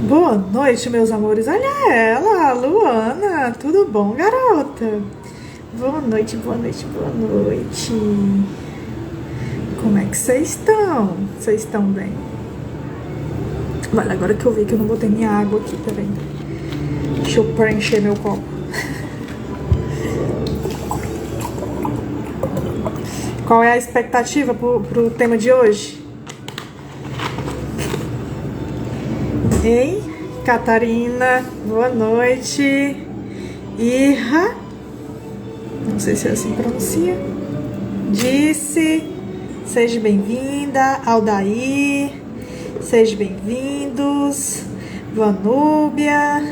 Boa noite, meus amores. Olha ela, Luana. Tudo bom, garota? Boa noite, boa noite, boa noite. Como é que vocês estão? Vocês estão bem? Olha, agora que eu vi que eu não botei minha água aqui, peraí. Deixa eu preencher meu copo. Qual é a expectativa pro tema de hoje? Ei, Catarina, boa noite. Irra, não sei se é assim que pronuncia. Disse, seja bem-vinda. Aldair, sejam bem-vindos. Vanúbia.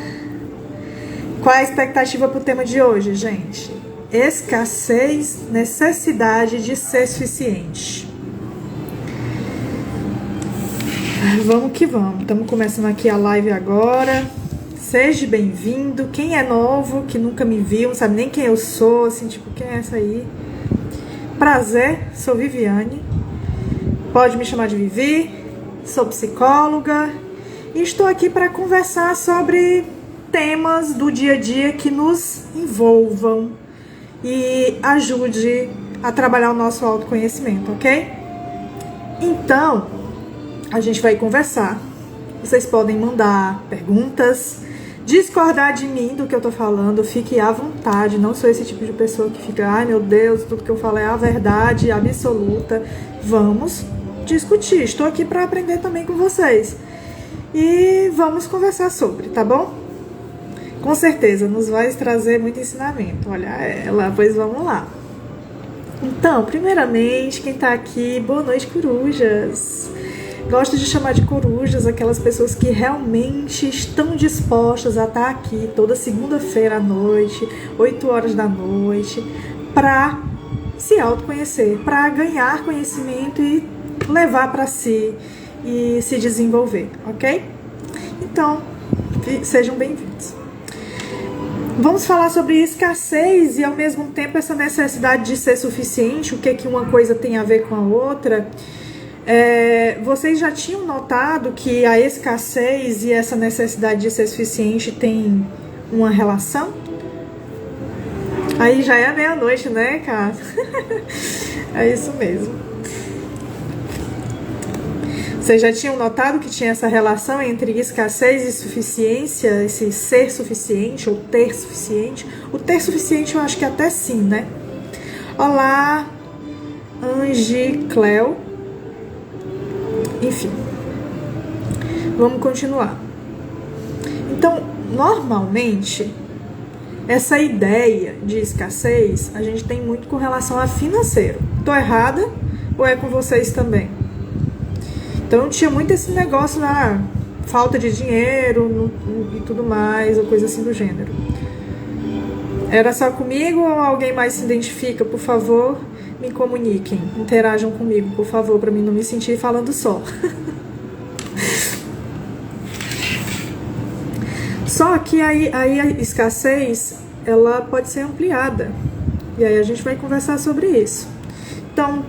Qual é a expectativa para o tema de hoje, gente? Escassez, necessidade de ser suficiente. Vamos que vamos, estamos começando aqui a live agora. Seja bem-vindo. Quem é novo, que nunca me viu, não sabe nem quem eu sou, assim, tipo, quem é essa aí? Prazer, sou Viviane. Pode me chamar de Vivi. Sou psicóloga e estou aqui para conversar sobre temas do dia a dia que nos envolvam e ajude a trabalhar o nosso autoconhecimento, ok? Então, a gente vai conversar. Vocês podem mandar perguntas, discordar de mim do que eu tô falando, fique à vontade. Não sou esse tipo de pessoa que fica, ai meu Deus, tudo que eu falo é a verdade absoluta. Vamos discutir. Estou aqui para aprender também com vocês. E vamos conversar sobre, tá bom? Com certeza nos vai trazer muito ensinamento. Olha ela, pois vamos lá. Então, primeiramente, quem tá aqui, boa noite, corujas. Gosto de chamar de corujas aquelas pessoas que realmente estão dispostas a estar aqui toda segunda-feira à noite, 8 horas da noite, para se autoconhecer, para ganhar conhecimento e levar para si e se desenvolver, ok? Então, sejam bem-vindos. Vamos falar sobre escassez e ao mesmo tempo essa necessidade de ser suficiente, o que uma coisa tem a ver com a outra. Vocês já tinham notado que a escassez e essa necessidade de ser suficiente tem uma relação? Aí já é meia-noite, né, cara? É isso mesmo. Vocês já tinham notado que tinha essa relação entre escassez e suficiência, esse ser suficiente ou ter suficiente? O ter suficiente eu acho que até sim, né? Olá, Angie Cleo. Enfim, vamos continuar. Então, normalmente, essa ideia de escassez a gente tem muito com relação a financeiro. Tô errada ou é com vocês também? Então, tinha muito esse negócio na falta de dinheiro e tudo mais, ou coisa assim do gênero. Era só comigo ou alguém mais se identifica? Por favor, me comuniquem, interajam comigo, por favor, para mim não me sentir falando só. Só que aí a escassez, ela pode ser ampliada. E aí a gente vai conversar sobre isso. Então,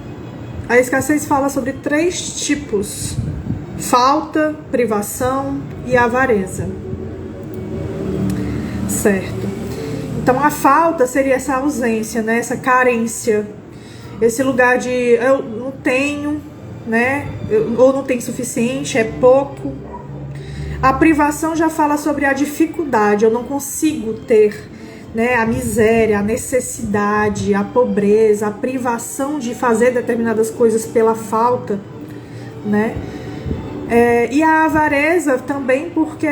a escassez fala sobre 3 tipos: falta, privação e avareza. Certo. Então, a falta seria essa ausência, né? Essa carência. Esse lugar de eu não tenho, né? Ou não tenho suficiente, é pouco. A privação já fala sobre a dificuldade, eu não consigo ter, né, a miséria, a necessidade, a pobreza, a privação de fazer determinadas coisas pela falta, né? E a avareza também, porque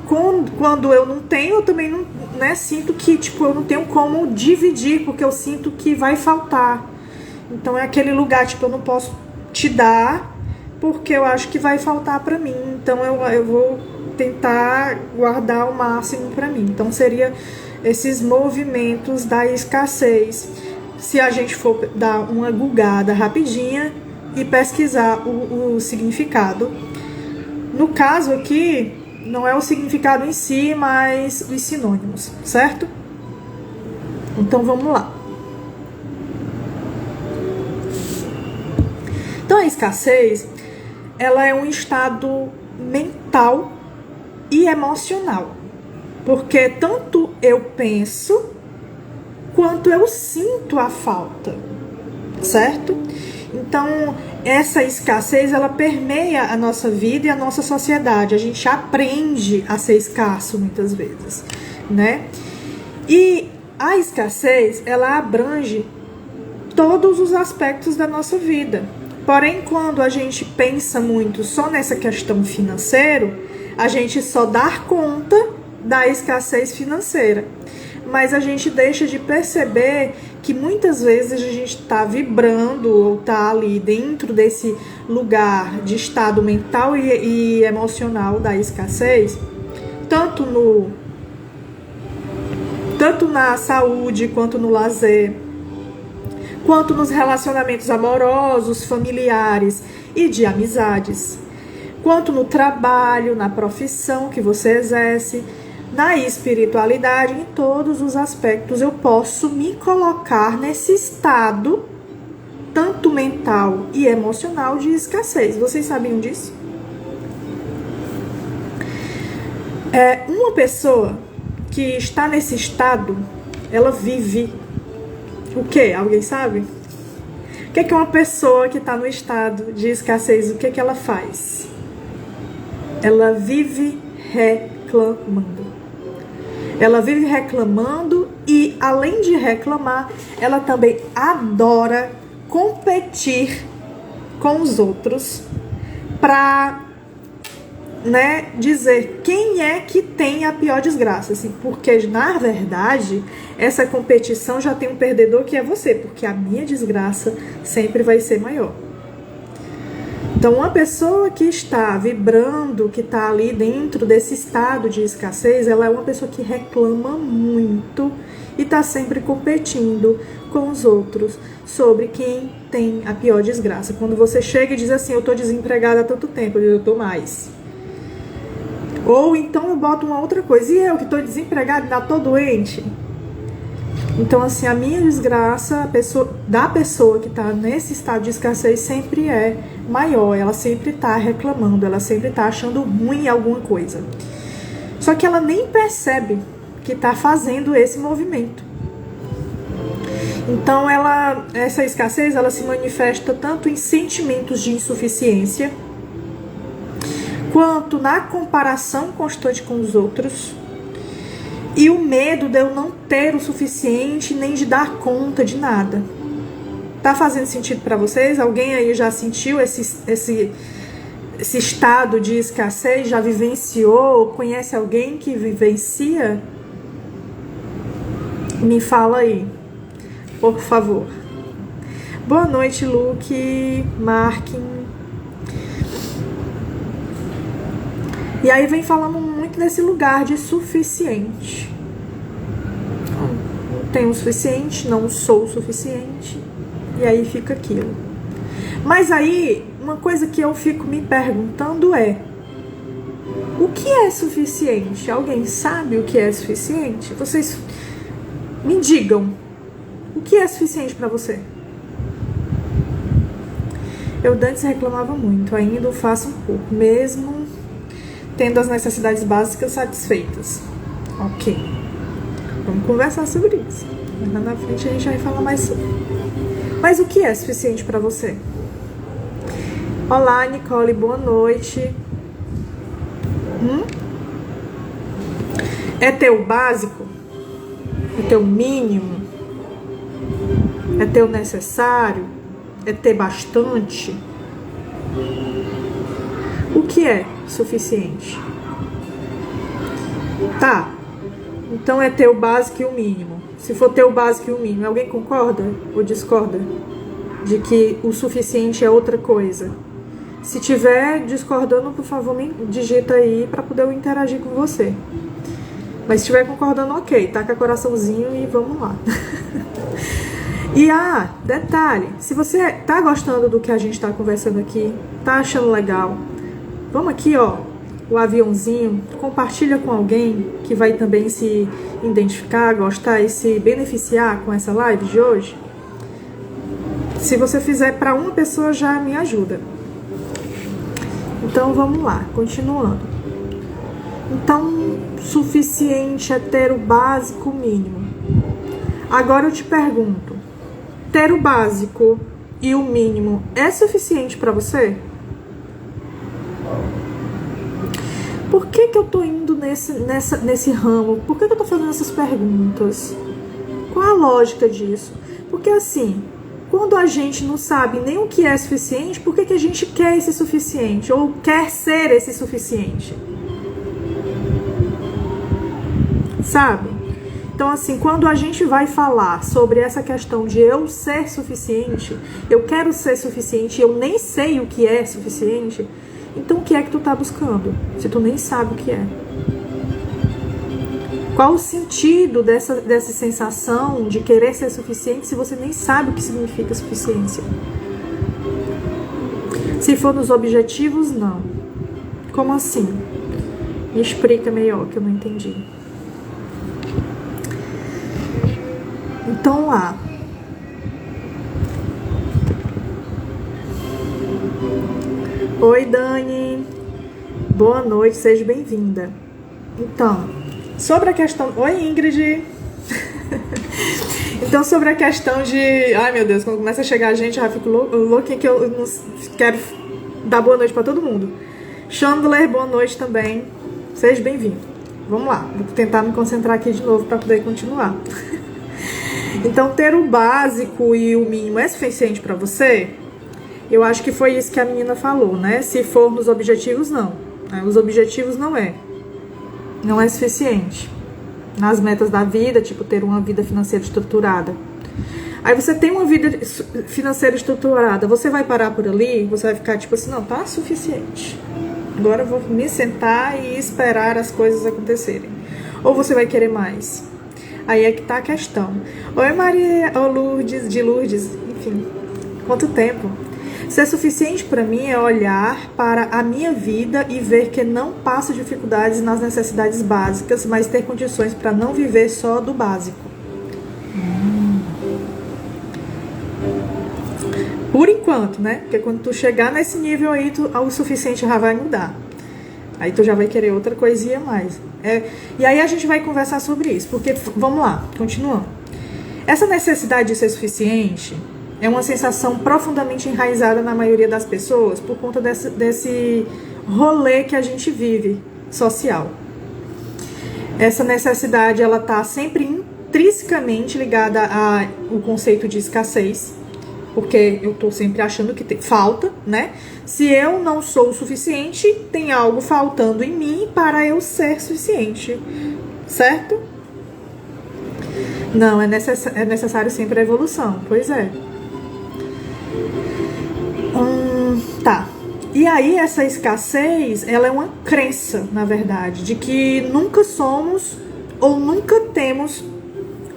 quando eu não tenho, eu também não, né, sinto que tipo, eu não tenho como dividir, porque eu sinto que vai faltar. Então é aquele lugar, tipo, eu não posso te dar porque eu acho que vai faltar para mim. Então eu vou tentar guardar o máximo para mim. Então seria esses movimentos da escassez. Se a gente for dar uma googada rapidinha e pesquisar o significado. No caso aqui, não é o significado em si, mas os sinônimos, certo? Então vamos lá. Então a escassez, ela é um estado mental e emocional. Porque tanto eu penso quanto eu sinto a falta, certo? Então, essa escassez, ela permeia a nossa vida e a nossa sociedade. A gente aprende a ser escasso muitas vezes, né? E a escassez, ela abrange todos os aspectos da nossa vida. Porém, quando a gente pensa muito só nessa questão financeira, a gente só dá conta da escassez financeira. Mas a gente deixa de perceber que muitas vezes a gente está vibrando ou está ali dentro desse lugar de estado mental e emocional da escassez, tanto na saúde, quanto no lazer, quanto nos relacionamentos amorosos, familiares e de amizades, quanto no trabalho, na profissão que você exerce, na espiritualidade, em todos os aspectos eu posso me colocar nesse estado, tanto mental e emocional, de escassez. Vocês sabiam disso? Uma pessoa que está nesse estado, ela vive o quê? Alguém sabe? O que é uma pessoa que está no estado de escassez, o que é que ela faz? Ela vive reclamando. Ela vive reclamando e, além de reclamar, ela também adora competir com os outros para, né, dizer quem é que tem a pior desgraça, assim, porque na verdade essa competição já tem um perdedor, que é você, porque a minha desgraça sempre vai ser maior. Então, uma pessoa que está vibrando, que está ali dentro desse estado de escassez, ela é uma pessoa que reclama muito e está sempre competindo com os outros sobre quem tem a pior desgraça. Quando você chega e diz assim, eu estou desempregada há tanto tempo, eu estou mais. Ou então eu boto uma outra coisa, e eu que estou desempregada, ainda estou doente. Então, assim, a minha desgraça da pessoa que está nesse estado de escassez sempre é maior. Ela sempre está reclamando, ela sempre está achando ruim alguma coisa. Só que ela nem percebe que está fazendo esse movimento. Então, essa escassez, ela se manifesta tanto em sentimentos de insuficiência, quanto na comparação constante com os outros, e o medo de eu não ter o suficiente, nem de dar conta de nada. Tá fazendo sentido para vocês? Alguém aí já sentiu esse estado de escassez? Já vivenciou? Conhece alguém que vivencia? Me fala aí, por favor. Boa noite, Luke, Markin. E aí vem falando muito nesse lugar de suficiente. Não tenho o suficiente, não sou o suficiente. E aí fica aquilo. Mas aí, uma coisa que eu fico me perguntando é: o que é suficiente? Alguém sabe o que é suficiente? Vocês me digam, o que é suficiente para você? Eu antes reclamava muito, ainda o faço um pouco, mesmo tendo as necessidades básicas satisfeitas. Ok. Vamos conversar sobre isso. Lá na frente a gente vai falar mais sobre. Mas o que é suficiente para você? Olá, Nicole, boa noite. É teu básico? É teu mínimo? É teu necessário? É ter bastante? O que é suficiente? Tá, então é ter o básico e o mínimo. Se for ter o básico e o mínimo, alguém concorda ou discorda de que o suficiente é outra coisa? Se tiver discordando, por favor, me digita aí para poder eu interagir com você. Mas se estiver concordando, ok, taca coraçãozinho e vamos lá. E detalhe, se você tá gostando do que a gente tá conversando aqui, tá achando legal, vamos aqui, ó, o aviãozinho, compartilha com alguém que vai também se identificar, gostar e se beneficiar com essa live de hoje. Se você fizer para uma pessoa, já me ajuda. Então vamos lá, continuando. Então, suficiente é ter o básico, o mínimo. Agora eu te pergunto, ter o básico e o mínimo é suficiente para você? Por que eu tô indo nesse ramo? Por que eu tô fazendo essas perguntas? Qual a lógica disso? Porque assim, quando a gente não sabe nem o que é suficiente, por que a gente quer esse suficiente? Ou quer ser esse suficiente? Sabe? Então assim, quando a gente vai falar sobre essa questão de eu ser suficiente, eu quero ser suficiente, eu nem sei o que é suficiente, então o que é que tu tá buscando? Se tu nem sabe o que é. Qual o sentido dessa sensação de querer ser suficiente se você nem sabe o que significa suficiência? Se for nos objetivos, não. Como assim? Me explica melhor, que eu não entendi. Então lá. Oi, Dani. Boa noite, seja bem-vinda. Então, sobre a questão... Oi, Ingrid. Então, sobre a questão de... Ai, meu Deus, quando começa a chegar a gente, eu já fico louquinha que eu não quero dar boa noite pra todo mundo. Chandler, boa noite também. Seja bem-vindo. Vamos lá, vou tentar me concentrar aqui de novo para poder continuar. Então, ter o básico e o mínimo é suficiente para você? Eu acho que foi isso que a menina falou, né? Se for nos objetivos, não. Os objetivos não é suficiente. Nas metas da vida, tipo ter uma vida financeira estruturada. Aí você tem uma vida financeira estruturada, você vai parar por ali, você vai ficar tipo assim, não, tá suficiente. Agora eu vou me sentar e esperar as coisas acontecerem. Ou você vai querer mais? Aí é que tá a questão. Oi, Maria, ou Lourdes, de Lourdes, enfim, quanto tempo? Ser suficiente para mim é olhar para a minha vida e ver que não passo dificuldades nas necessidades básicas, mas ter condições para não viver só do básico. Por enquanto, né? Porque quando tu chegar nesse nível aí, o suficiente já vai mudar. Aí tu já vai querer outra coisinha a mais. E aí a gente vai conversar sobre isso. Porque, vamos lá, continuando. Essa necessidade de ser suficiente é uma sensação profundamente enraizada na maioria das pessoas por conta desse rolê que a gente vive, social. Essa necessidade, ela tá sempre intrinsecamente ligada ao conceito de escassez, porque eu tô sempre achando que falta, né? Se eu não sou o suficiente, tem algo faltando em mim para eu ser suficiente, certo? Não, é necessário sempre a evolução, pois é. Tá. E aí essa escassez, ela é uma crença, na verdade, de que nunca somos ou nunca temos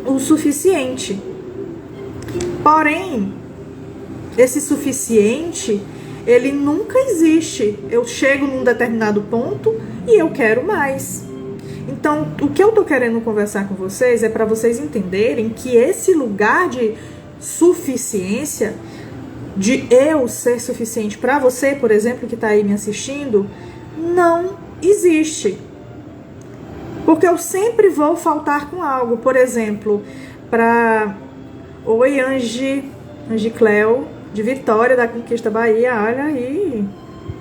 o suficiente. Porém, esse suficiente, ele nunca existe. Eu chego num determinado ponto e eu quero mais. Então, o que eu tô querendo conversar com vocês é para vocês entenderem que esse lugar de suficiência, de eu ser suficiente para você, por exemplo, que tá aí me assistindo, não existe. Porque eu sempre vou faltar com algo. Por exemplo, Oi, Angie Cleo, de Vitória, da Conquista Bahia, olha aí,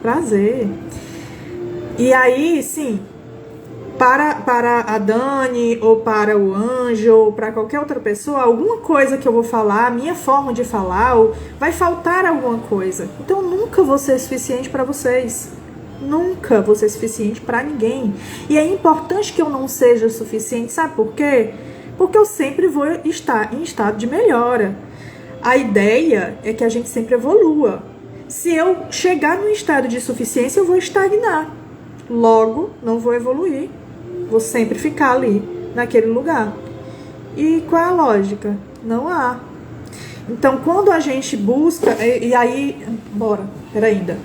prazer. E aí, sim, para a Dani, ou para o Anjo, ou para qualquer outra pessoa, alguma coisa que eu vou falar, a minha forma de falar, vai faltar alguma coisa. Então, nunca vou ser suficiente para vocês. Nunca vou ser suficiente para ninguém. E é importante que eu não seja suficiente, sabe por quê? Porque eu sempre vou estar em estado de melhora. A ideia é que a gente sempre evolua. Se eu chegar num estado de suficiência, eu vou estagnar. Logo, não vou evoluir. Vou sempre ficar ali, naquele lugar. E qual é a lógica? Não há. Então, quando a gente busca... E aí... Bora, peraí ainda.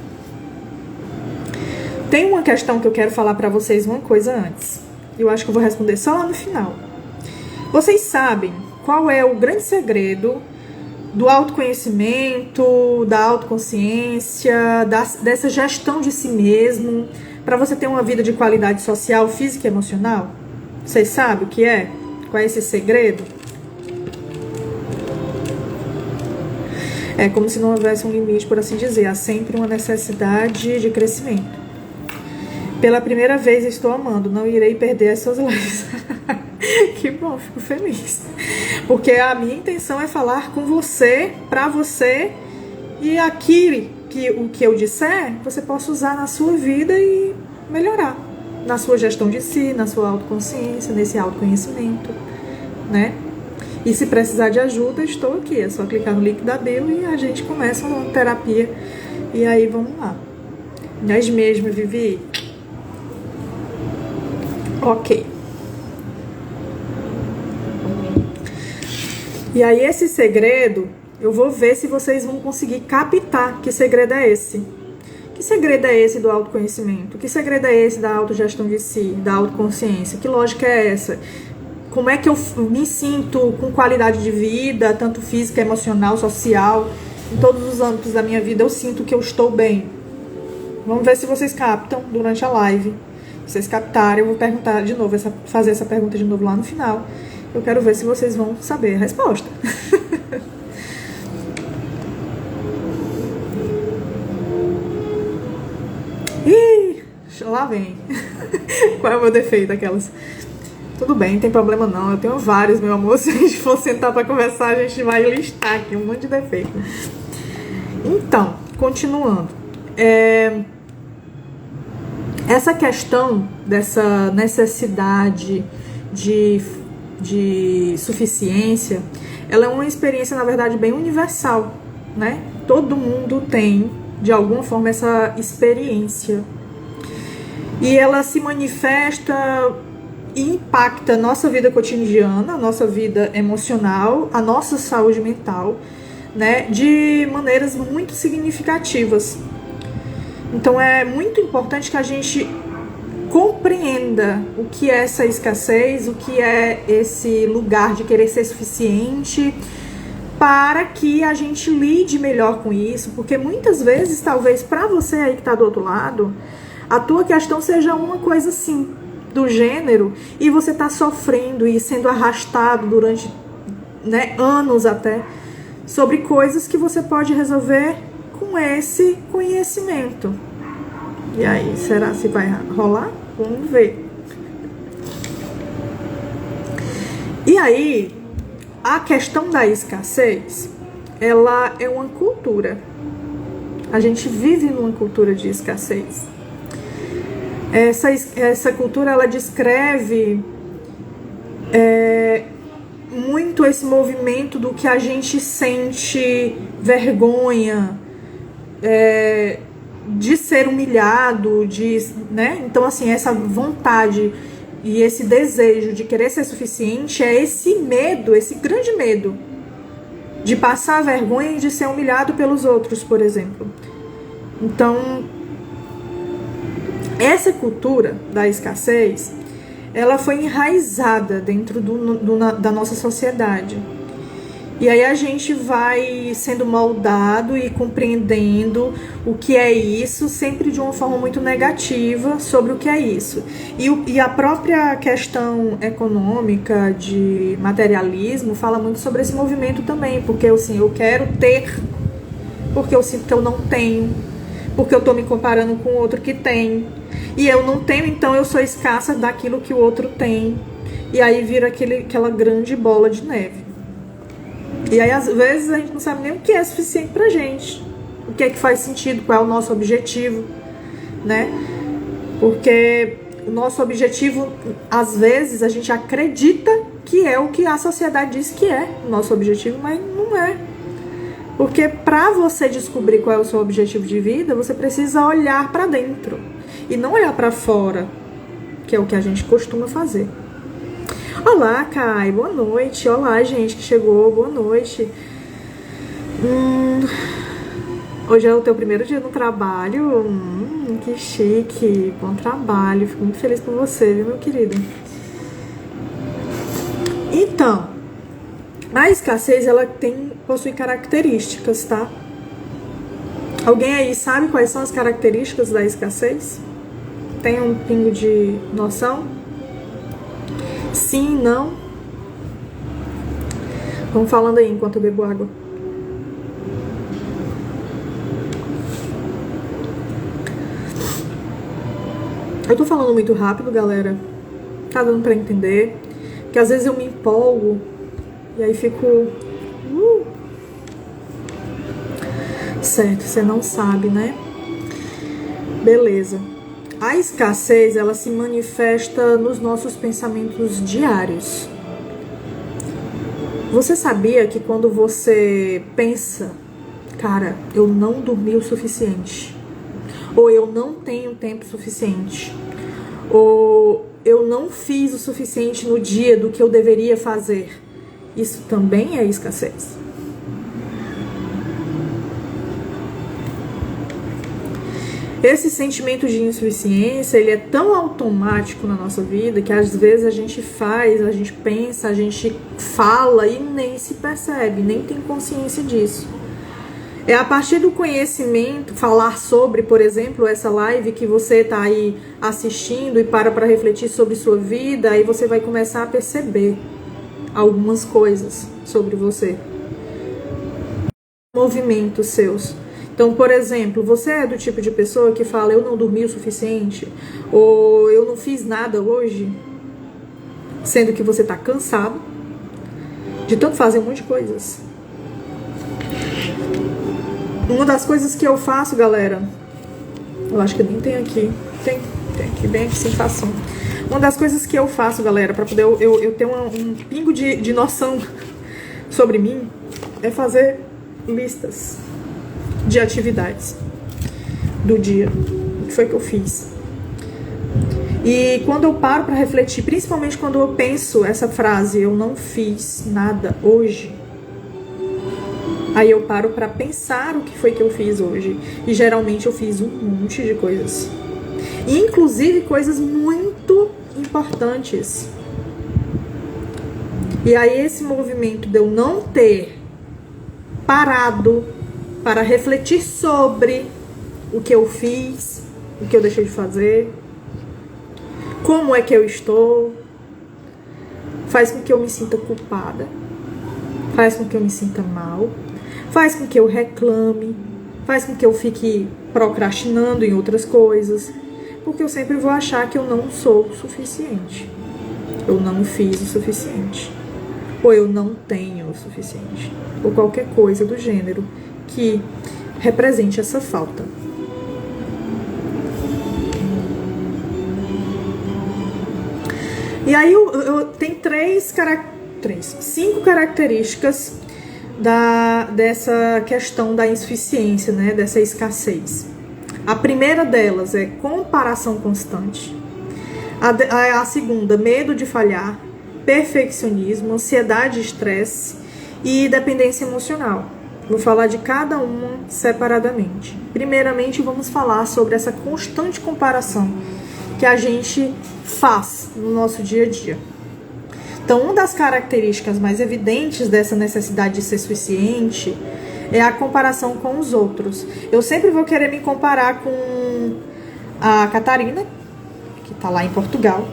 Tem uma questão que eu quero falar pra vocês, uma coisa antes. Eu acho que eu vou responder só lá no final. Vocês sabem qual é o grande segredo do autoconhecimento, da autoconsciência, dessa gestão de si mesmo, para você ter uma vida de qualidade social, física e emocional? Vocês sabem o que é? Qual é esse segredo? É como se não houvesse um limite, por assim dizer. Há sempre uma necessidade de crescimento. Pela primeira vez estou amando, não irei perder as suas lives. Que bom, fico feliz. Porque a minha intenção é falar com você, pra você, e aqui, o que eu disser, você possa usar na sua vida e melhorar. Na sua gestão de si, na sua autoconsciência, nesse autoconhecimento, né? E se precisar de ajuda, estou aqui. É só clicar no link da bio e a gente começa uma terapia. E aí, vamos lá. Nós mesmo, Vivi. Ok. E aí, esse segredo, eu vou ver se vocês vão conseguir captar que segredo é esse. Que segredo é esse do autoconhecimento? Que segredo é esse da autogestão de si, da autoconsciência? Que lógica é essa? Como é que eu me sinto com qualidade de vida, tanto física, emocional, social, em todos os âmbitos da minha vida eu sinto que eu estou bem? Vamos ver se vocês captam durante a live. Se vocês captarem, eu vou perguntar de novo, fazer essa pergunta de novo lá no final. Eu quero ver se vocês vão saber a resposta. Ih, lá vem. Qual é o meu defeito daquelas? Tudo bem, não tem problema não. Eu tenho vários, meu amor. Se a gente for sentar pra conversar, a gente vai listar aqui um monte de defeito. Então, continuando. Essa questão dessa necessidade de suficiência, ela é uma experiência, na verdade, bem universal, né? Todo mundo tem, de alguma forma, essa experiência. E ela se manifesta e impacta a nossa vida cotidiana, a nossa vida emocional, a nossa saúde mental, né? De maneiras muito significativas. Então é muito importante que a gente compreenda o que é essa escassez, o que é esse lugar de querer ser suficiente, para que a gente lide melhor com isso, porque muitas vezes, talvez para você aí que está do outro lado, a tua questão seja uma coisa assim, do gênero, e você está sofrendo e sendo arrastado durante, né, anos até, sobre coisas que você pode resolver com esse conhecimento. E aí, será se vai rolar? Vamos ver. E aí, a questão da escassez, ela é uma cultura. A gente vive numa cultura de escassez. Essa cultura, ela descreve muito esse movimento do que a gente sente vergonha, de ser humilhado, né? Então, assim, essa vontade e esse desejo de querer ser suficiente é esse medo, esse grande medo de passar vergonha e de ser humilhado pelos outros, por exemplo. Então, essa cultura da escassez, ela foi enraizada dentro da nossa sociedade. E aí a gente vai sendo moldado e compreendendo o que é isso, sempre de uma forma muito negativa sobre o que é isso. E a própria questão econômica de materialismo fala muito sobre esse movimento também, porque assim, eu quero ter, porque eu sinto que eu não tenho, porque eu tô me comparando com o outro que tem, e eu não tenho, então eu sou escassa daquilo que o outro tem, e aí vira aquela grande bola de neve. E aí, às vezes, a gente não sabe nem o que é suficiente pra gente. O que é que faz sentido, qual é o nosso objetivo, né? Porque o nosso objetivo, às vezes, a gente acredita que é o que a sociedade diz que é o nosso objetivo, mas não é. Porque pra você descobrir qual é o seu objetivo de vida, você precisa olhar pra dentro e não olhar pra fora, que é o que a gente costuma fazer. Olá, Kai, boa noite. Olá, gente que chegou, boa noite. Hoje é o teu primeiro dia no trabalho. Que chique, bom trabalho. Fico muito feliz por você, viu, meu querido? Então, a escassez, ela possui características, tá? Alguém aí sabe quais são as características da escassez? Tem um pingo de noção? Sim, não? Vamos falando aí enquanto eu bebo água. Eu tô falando muito rápido, galera. Tá dando pra entender? Que às vezes eu me empolgo e aí fico... Certo, você não sabe, né? Beleza. A escassez, ela se manifesta nos nossos pensamentos diários. Você sabia que quando você pensa, cara, eu não dormi o suficiente, ou eu não tenho tempo suficiente, ou eu não fiz o suficiente no dia do que eu deveria fazer, isso também é escassez. Esse sentimento de insuficiência, ele é tão automático na nossa vida que às vezes a gente faz, a gente pensa, a gente fala e nem se percebe, nem tem consciência disso. É a partir do conhecimento, falar sobre, por exemplo, essa live que você está aí assistindo e para refletir sobre sua vida, aí você vai começar a perceber algumas coisas sobre você. Movimentos seus. Então, por exemplo, você é do tipo de pessoa que fala, eu não dormi o suficiente, ou eu não fiz nada hoje, sendo que você está cansado de tanto fazer um monte de coisas. Uma das coisas que eu faço, galera, eu acho que nem tem aqui, tem aqui, bem aqui, sem fação. Uma das coisas que eu faço, galera, para poder eu ter um pingo de noção sobre mim, é fazer listas de atividades do dia. O que foi que eu fiz? E quando eu paro para refletir, principalmente quando eu penso essa frase, eu não fiz nada hoje, aí eu paro para pensar o que foi que eu fiz hoje. E geralmente eu fiz um monte de coisas, inclusive coisas muito importantes. E aí esse movimento de eu não ter parado para refletir sobre o que eu fiz, o que eu deixei de fazer, como é que eu estou, faz com que eu me sinta culpada, faz com que eu me sinta mal, faz com que eu reclame, faz com que eu fique procrastinando em outras coisas, porque eu sempre vou achar que eu não sou o suficiente, eu não fiz o suficiente, ou eu não tenho o suficiente, ou qualquer coisa do gênero que represente essa falta. E aí tem cinco características dessa questão da insuficiência, né, dessa escassez. A primeira delas é comparação constante. A segunda, medo de falhar, perfeccionismo, ansiedade e estresse e dependência emocional. Vou falar de cada uma separadamente. Primeiramente, vamos falar sobre essa constante comparação que a gente faz no nosso dia a dia. Então, uma das características mais evidentes dessa necessidade de ser suficiente é a comparação com os outros. Eu sempre vou querer me comparar com a Catarina, que está lá em Portugal,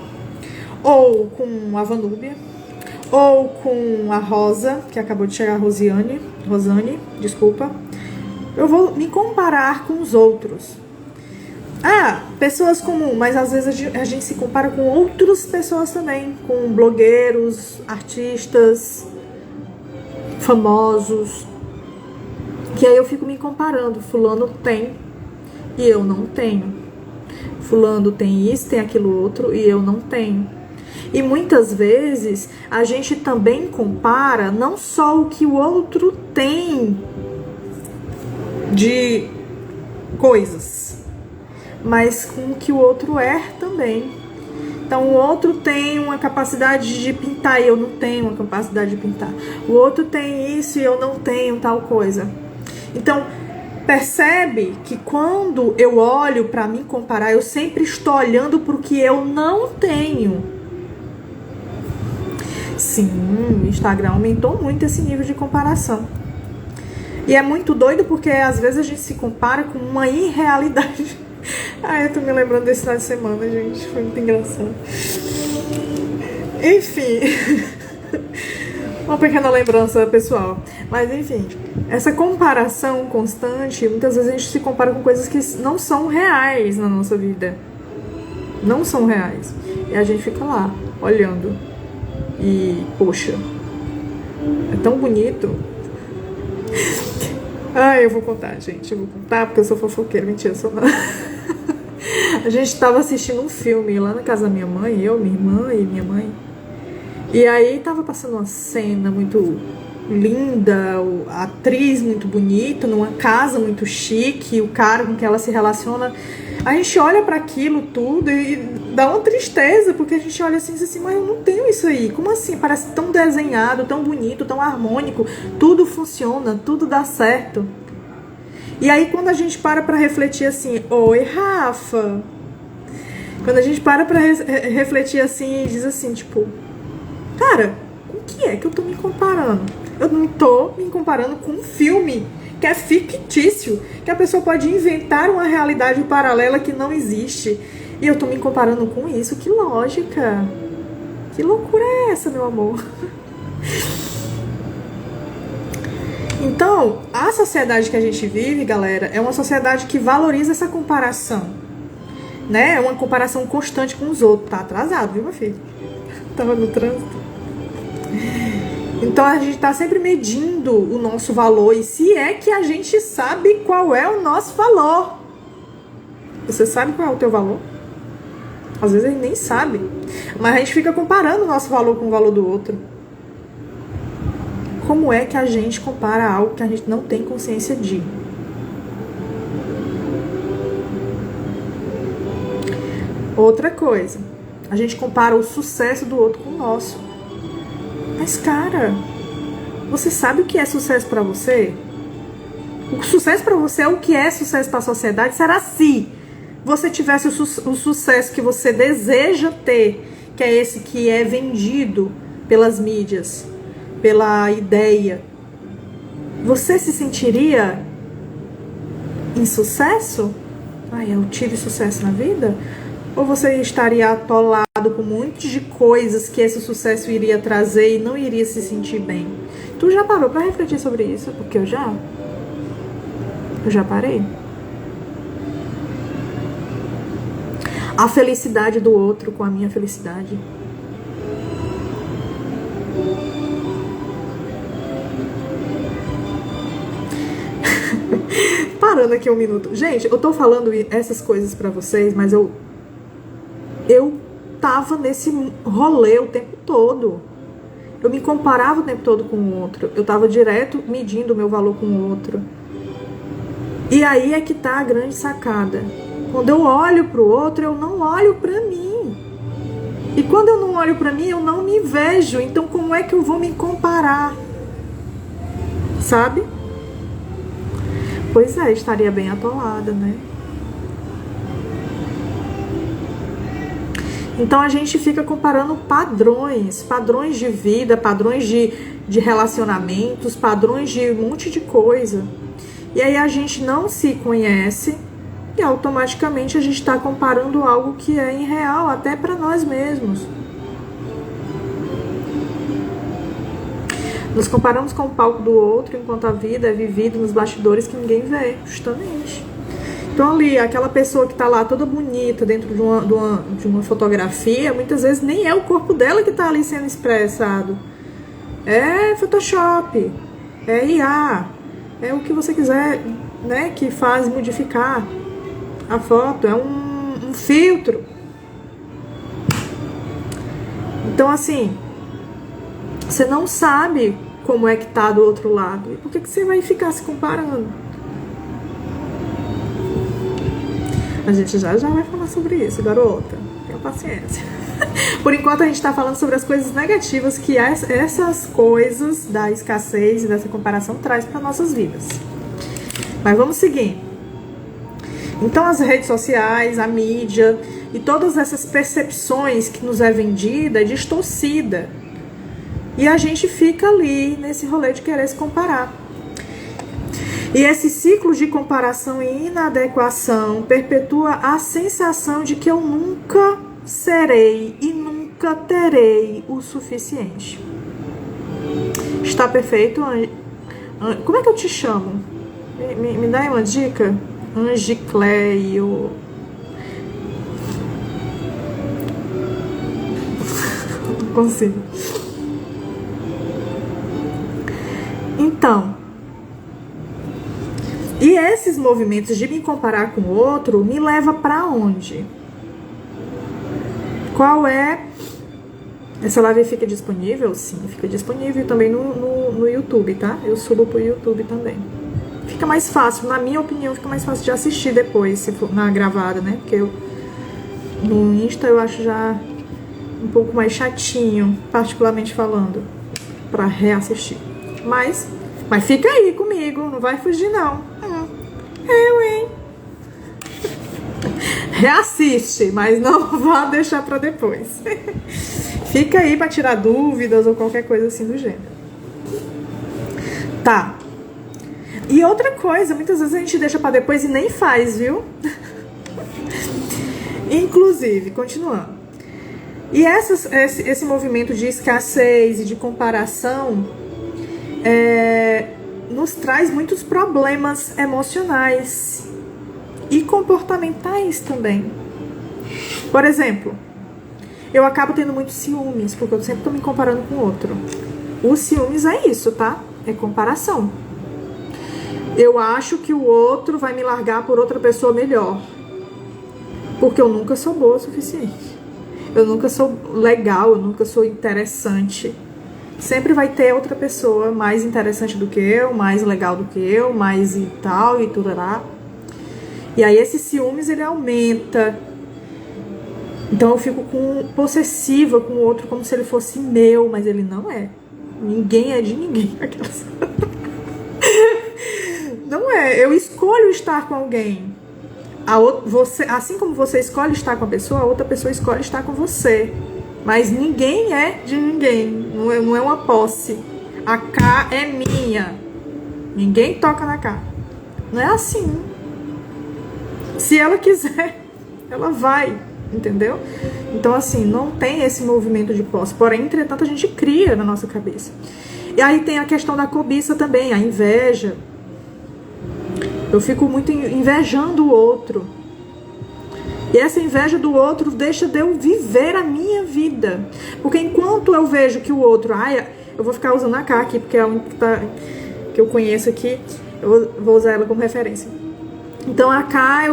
ou com a Vanúbia, ou com a Rosa, que acabou de chegar, Rosane, desculpa. Eu vou me comparar com os outros. Pessoas comuns, mas às vezes a gente se compara com outras pessoas também, com blogueiros, artistas, famosos, que aí eu fico me comparando. Fulano tem e eu não tenho. Fulano tem isso, tem aquilo outro e eu não tenho. E muitas vezes a gente também compara não só o que o outro tem de coisas, mas com o que o outro é também. Então o outro tem uma capacidade de pintar e eu não tenho uma capacidade de pintar. O outro tem isso e eu não tenho tal coisa. Então percebe que quando eu olho para me comparar, eu sempre estou olhando para o que eu não tenho. Sim, o Instagram aumentou muito esse nível de comparação. E é muito doido porque às vezes a gente se compara com uma irrealidade. Ai, eu tô me lembrando desse final de semana, gente. Foi muito engraçado. Enfim. Uma pequena lembrança pessoal. Mas enfim, essa comparação constante, muitas vezes a gente se compara com coisas que não são reais na nossa vida. Não são reais. E a gente fica lá, olhando. E, poxa, é tão bonito. Ai, eu vou contar, gente. Eu vou contar porque eu sou fofoqueira. Mentira, eu sou não. A gente tava assistindo um filme lá na casa da minha mãe, eu, minha irmã e minha mãe. E aí tava passando uma cena muito linda, a atriz muito bonita, numa casa muito chique, o cara com que ela se relaciona. A gente olha para aquilo tudo e dá uma tristeza, porque a gente olha assim, mas eu não tenho isso aí. Como assim? Parece tão desenhado, tão bonito, tão harmônico. Tudo funciona, tudo dá certo. E aí quando a gente para refletir assim, oi Rafa. Quando a gente para refletir assim e diz assim, tipo, cara, com o que é que eu tô me comparando? Eu não tô me comparando com um filme que é fictício, que a pessoa pode inventar uma realidade paralela que não existe. E eu tô me comparando com isso. Que lógica! Que loucura é essa, meu amor? Então, a sociedade que a gente vive, galera, é uma sociedade que valoriza essa comparação. Né? É uma comparação constante com os outros. Tá atrasado, viu, meu filho? Tava no trânsito. Então a gente tá sempre medindo o nosso valor. E se é que a gente sabe qual é o nosso valor. Você sabe qual é o teu valor? Às vezes a gente nem sabe. Mas a gente fica comparando o nosso valor com o valor do outro. Como é que a gente compara algo que a gente não tem consciência de? Outra coisa. A gente compara o sucesso do outro com o nosso. Mas, cara, você sabe o que é sucesso pra você? O sucesso pra você é o que é sucesso pra sociedade? Será se você tivesse o sucesso que você deseja ter, que é esse que é vendido pelas mídias, pela ideia, você se sentiria insucesso? Ai, eu tive sucesso na vida? Ou você estaria atolado com um monte de coisas que esse sucesso iria trazer e não iria se sentir bem? Tu já parou pra refletir sobre isso? Porque eu já parei. A felicidade do outro com a minha felicidade. Parando aqui um minuto. Gente, eu tô falando essas coisas pra vocês, mas eu tava nesse rolê o tempo todo. Eu me comparava o tempo todo com o outro. Eu tava direto medindo o meu valor com o outro. E aí é que tá a grande sacada. Quando eu olho pro outro, eu não olho pra mim. E quando eu não olho pra mim, eu não me vejo. Então como é que eu vou me comparar? Sabe? Pois é, estaria bem atolada, né? Então a gente fica comparando padrões de vida, padrões de relacionamentos, padrões de um monte de coisa. E aí a gente não se conhece e automaticamente a gente está comparando algo que é irreal até para nós mesmos. Nos comparamos com o palco do outro enquanto a vida é vivida nos bastidores que ninguém vê, justamente. Então ali, aquela pessoa que tá lá toda bonita dentro de uma fotografia, muitas vezes nem é o corpo dela que tá ali sendo expressado. É Photoshop, é IA, é o que você quiser, né, que faz modificar a foto, é um filtro. Então assim, você não sabe como é que tá do outro lado. E por que você vai ficar se comparando? A gente já vai falar sobre isso, garota. Tenha paciência. Por enquanto a gente tá falando sobre as coisas negativas que essas coisas da escassez e dessa comparação traz para nossas vidas. Mas vamos seguir. Então as redes sociais, a mídia e todas essas percepções que nos é vendida é distorcida. E a gente fica ali nesse rolê de querer se comparar. E esse ciclo de comparação e inadequação perpetua a sensação de que eu nunca serei e nunca terei o suficiente. Está perfeito? Como é que eu te chamo? Me dá aí uma dica? Angicleio. Não consigo. Então, e esses movimentos de me comparar com o outro me leva para onde? Qual é? Essa live fica disponível? Sim, fica disponível também no YouTube, tá? Eu subo pro YouTube também. Fica mais fácil, na minha opinião, fica mais fácil de assistir depois, se for na gravada, né? Porque no Insta eu acho já um pouco mais chatinho, particularmente falando, pra reassistir. Mas fica aí comigo, não vai fugir não. Hein? Reassiste, mas não vá deixar pra depois. Fica aí pra tirar dúvidas ou qualquer coisa assim do gênero. Tá. E outra coisa, muitas vezes a gente deixa pra depois e nem faz, viu? Inclusive, continuando. E esse movimento de escassez e de comparação nos traz muitos problemas emocionais e comportamentais também. Por exemplo, eu acabo tendo muitos ciúmes, porque eu sempre tô me comparando com o outro. O ciúmes é isso, tá? É comparação. Eu acho que o outro vai me largar por outra pessoa melhor, porque eu nunca sou boa o suficiente. Eu nunca sou legal, eu nunca sou interessante. Sempre vai ter outra pessoa mais interessante do que eu, mais legal do que eu, mais e tal, e tudo lá. E aí esse ciúmes, ele aumenta. Então eu fico possessiva com o outro como se ele fosse meu, mas ele não é. Ninguém é de ninguém. Não é. Eu escolho estar com alguém. Assim como você escolhe estar com a pessoa, a outra pessoa escolhe estar com você. Mas ninguém é de ninguém. Não é uma posse. A K é minha. Ninguém toca na K. Não é assim. Se ela quiser, ela vai. Entendeu? Então, assim, não tem esse movimento de posse. Porém, entretanto, a gente cria na nossa cabeça. E aí tem a questão da cobiça também, a inveja. Eu fico muito invejando o outro. E essa inveja do outro deixa de eu viver a minha vida. Porque enquanto eu vejo que o outro... eu vou ficar usando a K aqui, porque é a única que eu conheço aqui. Eu vou usar ela como referência. Então a K,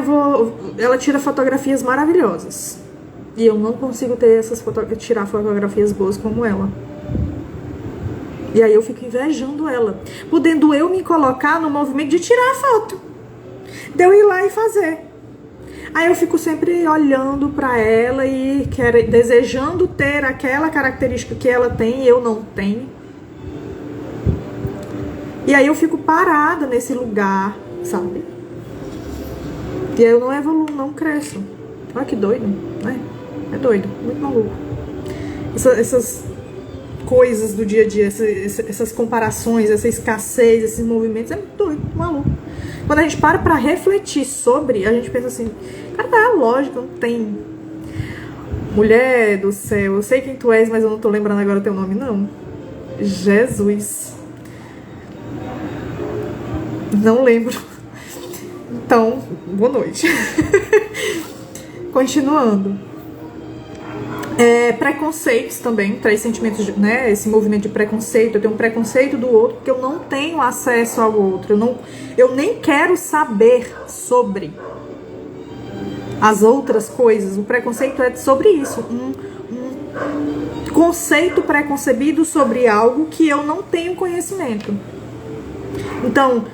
ela tira fotografias maravilhosas. E eu não consigo tirar fotografias boas como ela. E aí eu fico invejando ela. Podendo eu me colocar no movimento de tirar a foto. De eu ir lá e fazer. Aí eu fico sempre olhando pra ela e desejando ter aquela característica que ela tem e eu não tenho. E aí eu fico parada nesse lugar, sabe? E aí eu não evoluo, não cresço. Olha que doido, né? É doido, muito maluco. Essas coisas do dia a dia, essas comparações, essa escassez, esses movimentos, é muito doido, muito maluco. Quando a gente para pra refletir sobre, a gente pensa assim, cara, é lógico, não tem. Mulher do céu, eu sei quem tu és, mas eu não tô lembrando agora o teu nome, não. Jesus. Não lembro. Então, boa noite. Continuando. Preconceitos também, traz sentimentos, né? Esse movimento de preconceito. Eu tenho um preconceito do outro porque eu não tenho acesso ao outro. Eu nem quero saber sobre as outras coisas. O preconceito é sobre isso. Um conceito preconcebido sobre algo que eu não tenho conhecimento. Então,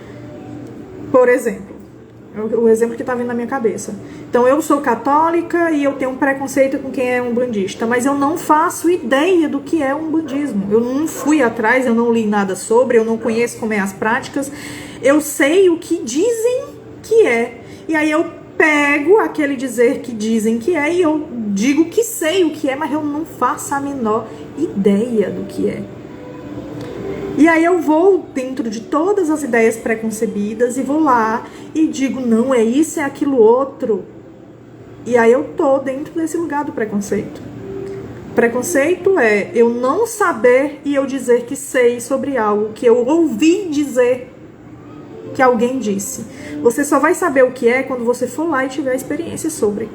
por exemplo, o exemplo que tá vindo na minha cabeça. Então, eu sou católica e eu tenho um preconceito com quem é umbandista, mas eu não faço ideia do que é umbandismo. Eu não fui atrás, eu não li nada sobre, eu não conheço como é as práticas. Eu sei o que dizem que é. E aí eu pego aquele dizer que dizem que é e eu digo que sei o que é, mas eu não faço a menor ideia do que é. E aí eu vou dentro de todas as ideias preconcebidas e vou lá e digo, não, é isso, é aquilo outro. E aí eu tô dentro desse lugar do preconceito. Preconceito é eu não saber e eu dizer que sei sobre algo que eu ouvi dizer que alguém disse. Você só vai saber o que é quando você for lá e tiver a experiência sobre.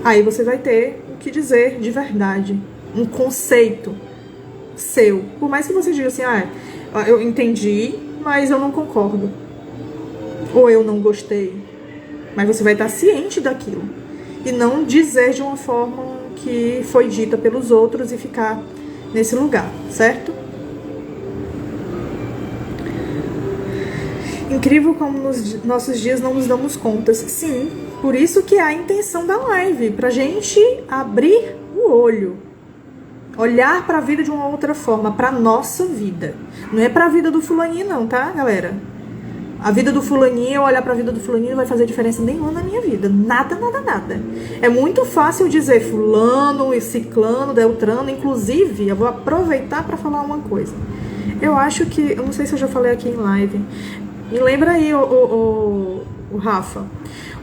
Aí você vai ter o que dizer de verdade. Um conceito seu. Por mais que você diga assim, eu entendi, mas eu não concordo. Ou eu não gostei. Mas você vai estar ciente daquilo. E não dizer de uma forma que foi dita pelos outros e ficar nesse lugar, certo? Incrível como nos nossos dias não nos damos contas. Sim, por isso que é a intenção da live, pra gente abrir o olho. Olhar para a vida de uma outra forma, para nossa vida. Não é para a vida do fulaninho não, tá, galera? A vida do fulaninho, eu olhar para a vida do fulaninho não vai fazer diferença nenhuma na minha vida. Nada, nada, nada. É muito fácil dizer fulano, ciclano, beltrano. Inclusive, eu vou aproveitar para falar uma coisa. Eu acho que, eu não sei se eu já falei aqui em live. Me lembra aí o Rafa.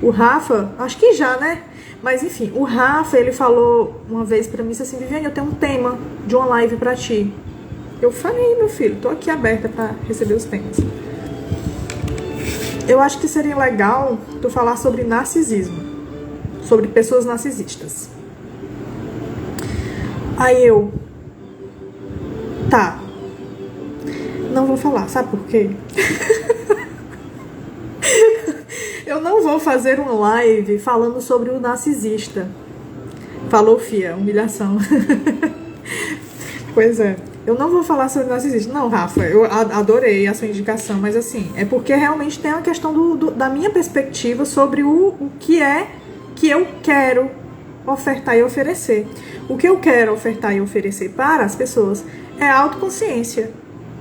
O Rafa, acho que já, né? Mas enfim, o Rafa, ele falou uma vez pra mim assim, Viviane, eu tenho um tema de uma live pra ti. Eu falei, meu filho, tô aqui aberta pra receber os temas. Eu acho que seria legal tu falar sobre narcisismo, sobre pessoas narcisistas. Aí eu, tá, não vou falar, sabe por quê? Eu não vou fazer uma live falando sobre o narcisista. Falou, fia, humilhação. Pois é. Eu não vou falar sobre o narcisista. Não, Rafa, eu adorei a sua indicação, mas assim, é porque realmente tem a questão da minha perspectiva sobre o que é que eu quero ofertar e oferecer. O que eu quero ofertar e oferecer para as pessoas é autoconsciência,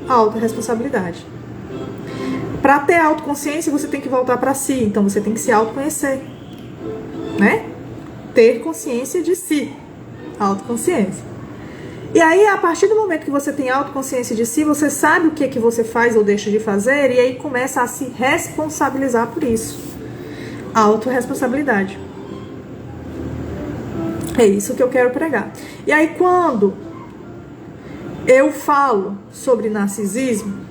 autorresponsabilidade. Para ter autoconsciência, você tem que voltar para si. Então, você tem que se autoconhecer. Né? Ter consciência de si. Autoconsciência. E aí, a partir do momento que você tem autoconsciência de si, você sabe o que é que você faz ou deixa de fazer. E aí, começa a se responsabilizar por isso. Autorresponsabilidade. É isso que eu quero pregar. E aí, quando eu falo sobre narcisismo,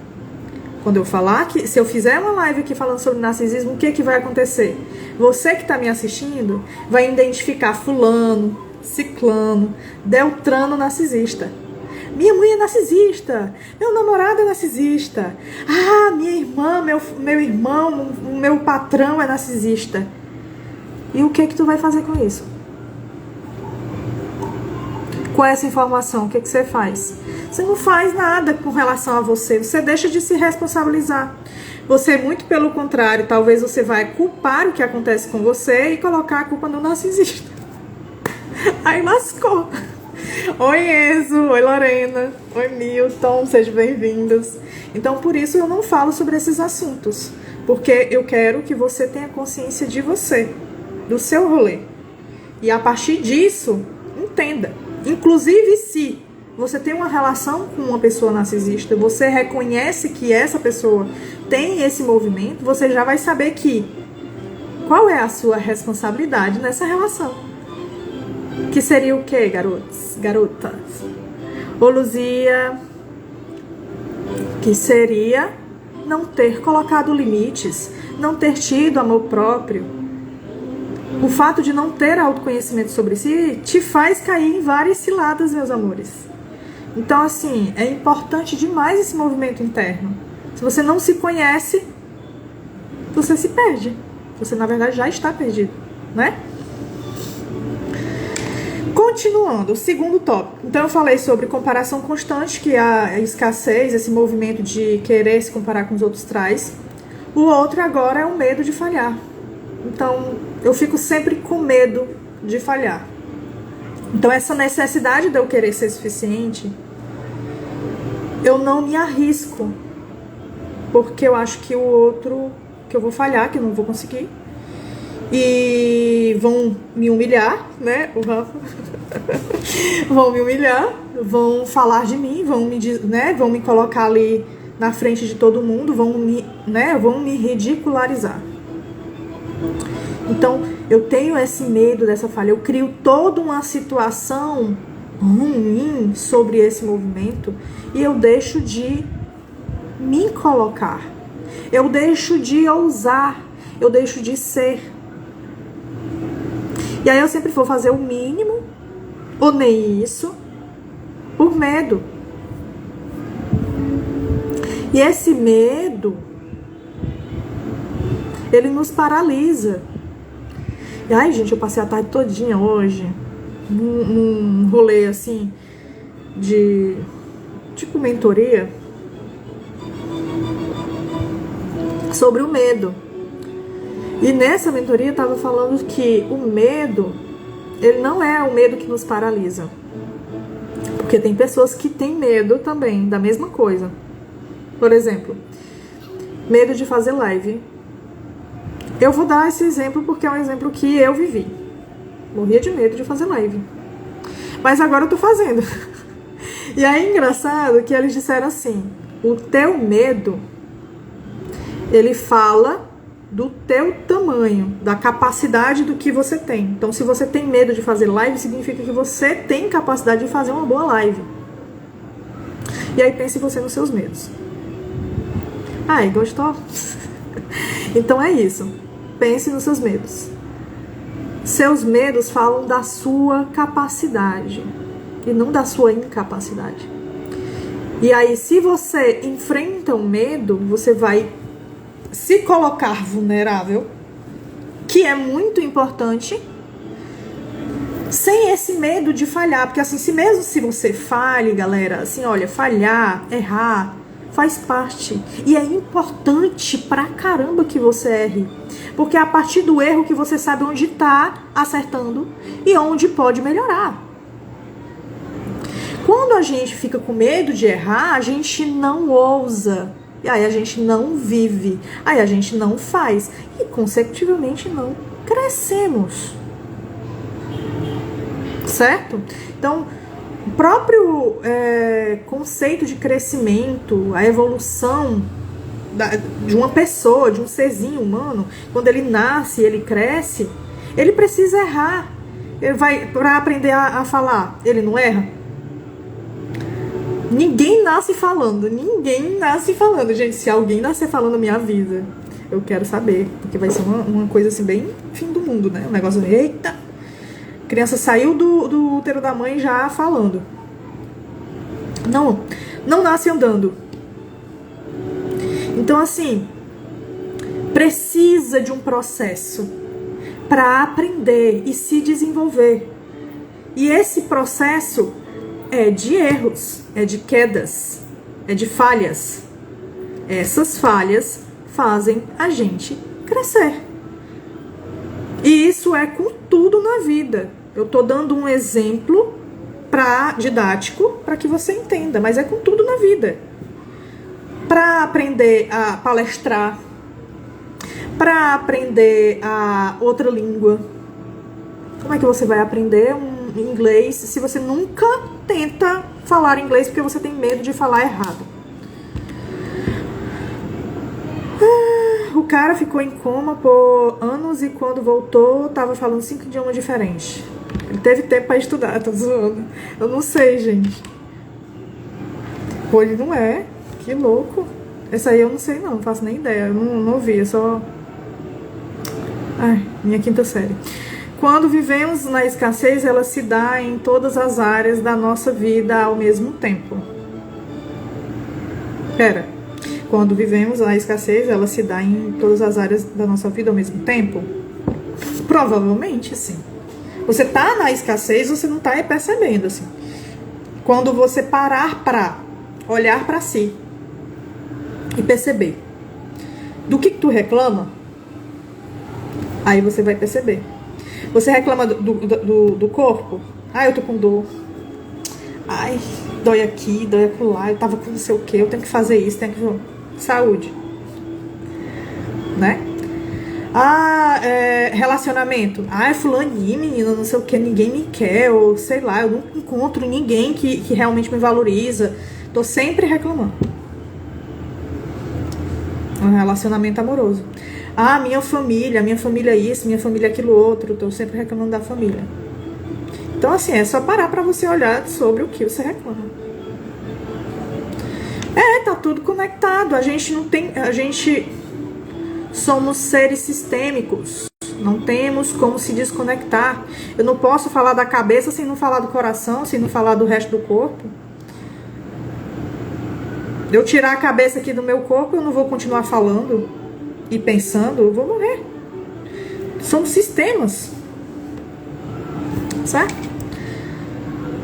quando eu falar que, se eu fizer uma live aqui falando sobre narcisismo, o que que vai acontecer? Você que está me assistindo vai identificar fulano, ciclano, beltrano narcisista. Minha mãe é narcisista, meu namorado é narcisista, minha irmã, meu irmão, meu patrão é narcisista. E o que que tu vai fazer com isso? Com essa informação, o que que você faz? Você não faz nada com relação a você. Você deixa de se responsabilizar. Você, muito pelo contrário, talvez você vai culpar o que acontece com você e colocar a culpa no narcisista. Aí lascou. Oi, Enzo. Oi, Lorena. Oi, Milton. Sejam bem-vindos. Então, por isso eu não falo sobre esses assuntos. Porque eu quero que você tenha consciência de você, do seu rolê. E a partir disso, entenda. Inclusive, se você tem uma relação com uma pessoa narcisista, você reconhece que essa pessoa tem esse movimento, você já vai saber que qual é a sua responsabilidade nessa relação. Que seria o quê, garotos? Garotas? Ô, Luzia, que seria não ter colocado limites, não ter tido amor próprio. O fato de não ter autoconhecimento sobre si te faz cair em várias ciladas, meus amores. Então, assim, é importante demais esse movimento interno. Se você não se conhece, você se perde. Você, na verdade, já está perdido, né? Continuando, o segundo tópico. Então, eu falei sobre comparação constante, que a escassez, esse movimento de querer se comparar com os outros traz. O outro agora é o medo de falhar. Então, eu fico sempre com medo de falhar. Então, essa necessidade de eu querer ser suficiente, eu não me arrisco. Porque eu acho que o outro, que eu vou falhar, que eu não vou conseguir. e vão me humilhar, né? O Rafa. Vão me humilhar, vão falar de mim, vão me colocar ali na frente de todo mundo, vão me ridicularizar. Então, eu tenho esse medo dessa falha. Eu crio toda uma situação ruim sobre esse movimento e eu deixo de me colocar. Eu deixo de ousar. Eu deixo de ser. E aí eu sempre vou fazer o mínimo, ou nem isso, por medo. E esse medo, ele nos paralisa. E ai, gente, eu passei a tarde todinha hoje num rolê assim de tipo mentoria sobre o medo. E nessa mentoria tava falando que o medo, ele não é o medo que nos paralisa. Porque tem pessoas que têm medo também da mesma coisa. Por exemplo, medo de fazer live. Eu vou dar esse exemplo porque é um exemplo que eu vivi. Morria de medo de fazer live. Mas agora eu tô fazendo. E aí é engraçado que eles disseram assim: o teu medo, ele fala do teu tamanho, da capacidade do que você tem. Então, se você tem medo de fazer live, significa que você tem capacidade de fazer uma boa live. E aí pense você nos seus medos. Ai, gostou? Então é isso. Pense nos seus medos. Seus medos falam da sua capacidade e não da sua incapacidade. E aí, se você enfrenta um medo, você vai se colocar vulnerável, que é muito importante, sem esse medo de falhar. Porque assim, mesmo se você falhe, galera, assim, olha, falhar, errar, faz parte. E é importante pra caramba que você erre. Porque é a partir do erro que você sabe onde tá acertando e onde pode melhorar. Quando a gente fica com medo de errar, a gente não ousa. E aí a gente não vive. Aí a gente não faz. E, consecutivamente, não crescemos. Certo? Então, o próprio conceito de crescimento, a evolução de uma pessoa, de um serzinho humano, quando ele nasce, ele cresce, ele precisa errar. Ele vai para aprender a falar. Ele não erra? Ninguém nasce falando. Ninguém nasce falando. Gente, se alguém nascer falando, me avisa. Eu quero saber. Porque vai ser uma coisa assim, bem fim do mundo, né? Um negócio, eita! A criança saiu do útero da mãe já falando. Não nasce andando. Então, assim, precisa de um processo para aprender e se desenvolver. E esse processo é de erros, é de quedas, é de falhas. Essas falhas fazem a gente crescer. E isso é com tudo na vida. Eu tô dando um exemplo didático para que você entenda, mas é com tudo na vida. Para aprender a palestrar, para aprender a outra língua. Como é que você vai aprender inglês se você nunca tenta falar inglês porque você tem medo de falar errado? O cara ficou em coma por anos e quando voltou tava falando 5 idiomas diferentes. Ele teve tempo para estudar, tô zoando. Eu não sei, gente. Pô, ele não é. Que louco. Essa aí eu não sei não faço nem ideia. Eu não ouvi, eu só... Ai, minha quinta série. Quando vivemos na escassez, ela se dá em todas as áreas da nossa vida ao mesmo tempo. Pera. Quando vivemos na escassez, ela se dá em todas as áreas da nossa vida ao mesmo tempo? Provavelmente, sim. Você tá na escassez, você não tá percebendo, assim. Quando você parar pra olhar pra si e perceber do que tu reclama, aí você vai perceber. Você reclama do corpo? Ai, eu tô com dor. Ai, dói aqui, dói acolá, eu tava com não sei o que, eu tenho que fazer isso, tenho que... Saúde. Né? Relacionamento. É fulaninho, menina, não sei o que, ninguém me quer, ou sei lá, eu não encontro ninguém que realmente me valoriza. Tô sempre reclamando. Um relacionamento amoroso. Minha família isso, minha família aquilo outro. Tô sempre reclamando da família. Então, assim, é só parar pra você olhar sobre o que você reclama. Tá tudo conectado. A gente somos seres sistêmicos. Não temos como se desconectar. Eu não posso falar da cabeça sem não falar do coração, sem não falar do resto do corpo. Eu tirar a cabeça aqui do meu corpo, eu não vou continuar falando e pensando, eu vou morrer. Somos sistemas. Certo?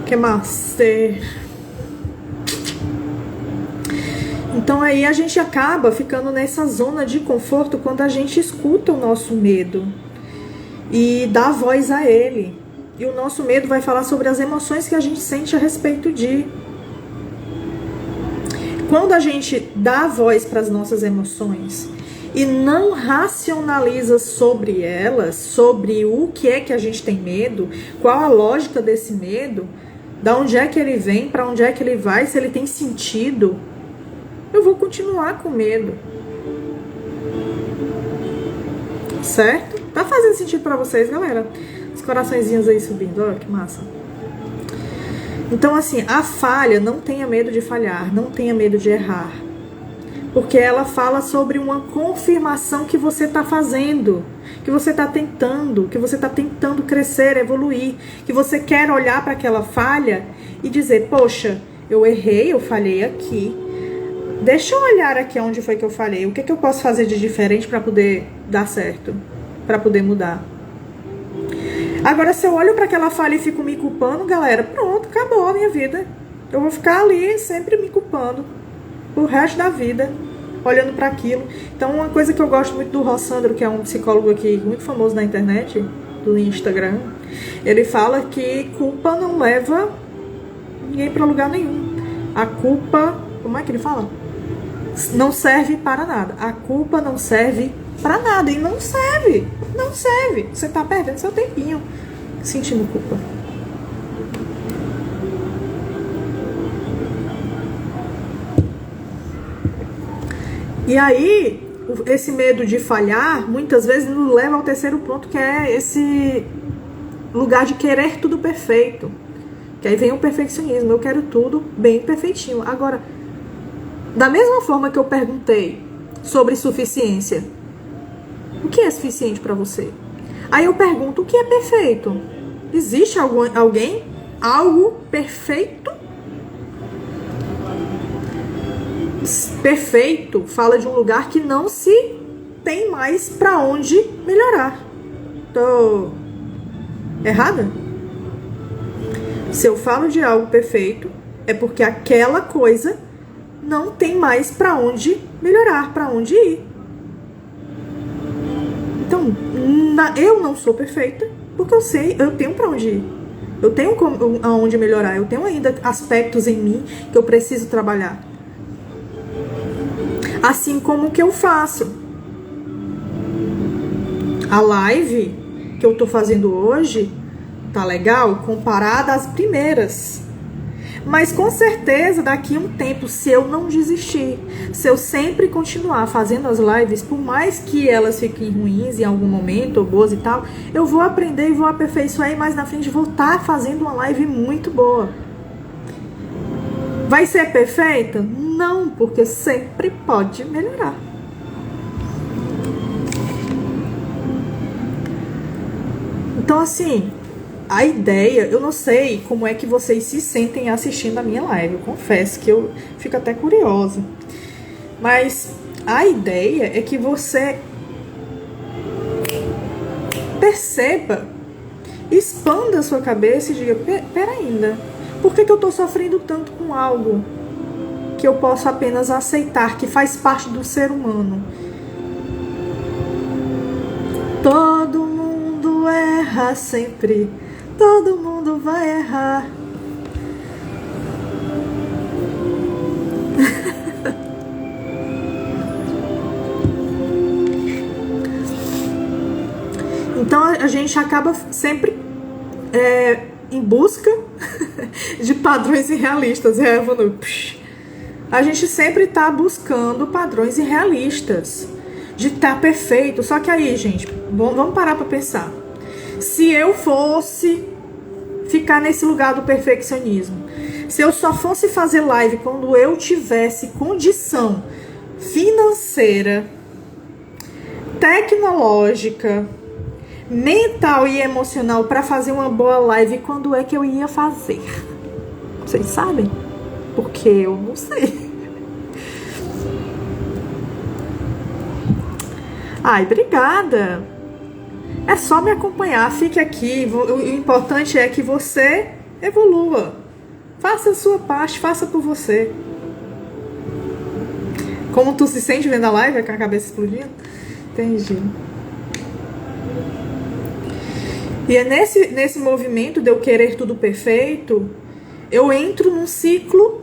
O que mais? Então aí a gente acaba ficando nessa zona de conforto quando a gente escuta o nosso medo e dá voz a ele. E o nosso medo vai falar sobre as emoções que a gente sente a respeito de. Quando a gente dá voz para as nossas emoções e não racionaliza sobre elas, sobre o que é que a gente tem medo, qual a lógica desse medo, da onde é que ele vem, para onde é que ele vai, se ele tem sentido, eu vou continuar com medo. Certo? Tá fazendo sentido pra vocês, galera? Os coraçõezinhos aí subindo, olha que massa. Então, assim, a falha, não tenha medo de falhar, não tenha medo de errar. Porque ela fala sobre uma confirmação que você tá fazendo, que você tá tentando crescer, evoluir, que você quer olhar para aquela falha e dizer, poxa, eu errei, eu falhei aqui. Deixa eu olhar aqui onde foi que eu falhei. O que é que eu posso fazer de diferente para poder dar certo? Para poder mudar? Agora, se eu olho para aquela falha e fico me culpando, galera, pronto, acabou a minha vida. Eu vou ficar ali sempre me culpando o resto da vida, olhando para aquilo. Então, uma coisa que eu gosto muito do Rossandro, que é um psicólogo aqui muito famoso na internet, do Instagram, ele fala que culpa não leva ninguém para lugar nenhum. A culpa, como é que ele fala? Não serve para nada. A culpa não serve para nada. E não serve. Não serve. Você tá perdendo seu tempinho sentindo culpa. E aí, esse medo de falhar, muitas vezes nos leva ao terceiro ponto, que é esse lugar de querer tudo perfeito. Que aí vem o perfeccionismo. Eu quero tudo bem perfeitinho. Agora, da mesma forma que eu perguntei sobre suficiência, o que é suficiente para você? Aí eu pergunto, o que é perfeito? Existe alguém? Algo perfeito? Perfeito fala de um lugar que não se tem mais para onde melhorar. Tô errada? Se eu falo de algo perfeito, é porque aquela coisa não tem mais para onde melhorar, para onde ir. Então, eu não sou perfeita, porque eu tenho para onde ir. Eu tenho aonde melhorar, eu tenho ainda aspectos em mim que eu preciso trabalhar. Assim como o que eu faço. A live que eu tô fazendo hoje tá legal comparada às primeiras. Mas com certeza daqui a um tempo, se eu não desistir, se eu sempre continuar fazendo as lives, por mais que elas fiquem ruins em algum momento, ou boas e tal, eu vou aprender e vou aperfeiçoar e mais na frente vou estar fazendo uma live muito boa. Vai ser perfeita? Não, porque sempre pode melhorar. Então, assim, a ideia, eu não sei como é que vocês se sentem assistindo a minha live. Eu confesso que eu fico até curiosa. Mas a ideia é que você perceba, expanda a sua cabeça e diga, pera ainda, por que eu tô sofrendo tanto com algo que eu posso apenas aceitar, que faz parte do ser humano? Todo mundo erra sempre. Todo mundo vai errar. gente acaba sempre em busca de padrões irrealistas. A gente sempre tá buscando padrões irrealistas, de estar perfeito. Só que aí, gente, vamos parar pra pensar. Se eu fosse ficar nesse lugar do perfeccionismo, se eu só fosse fazer live quando eu tivesse condição financeira, tecnológica, mental e emocional para fazer uma boa live, quando é que eu ia fazer? Vocês sabem? Porque eu não sei. Ai, obrigada. É só me acompanhar, fique aqui. O importante é que você evolua. Faça a sua parte, faça por você. Como tu se sente vendo a live com a cabeça explodindo? Entendi. E é nesse movimento de eu querer tudo perfeito, eu entro num ciclo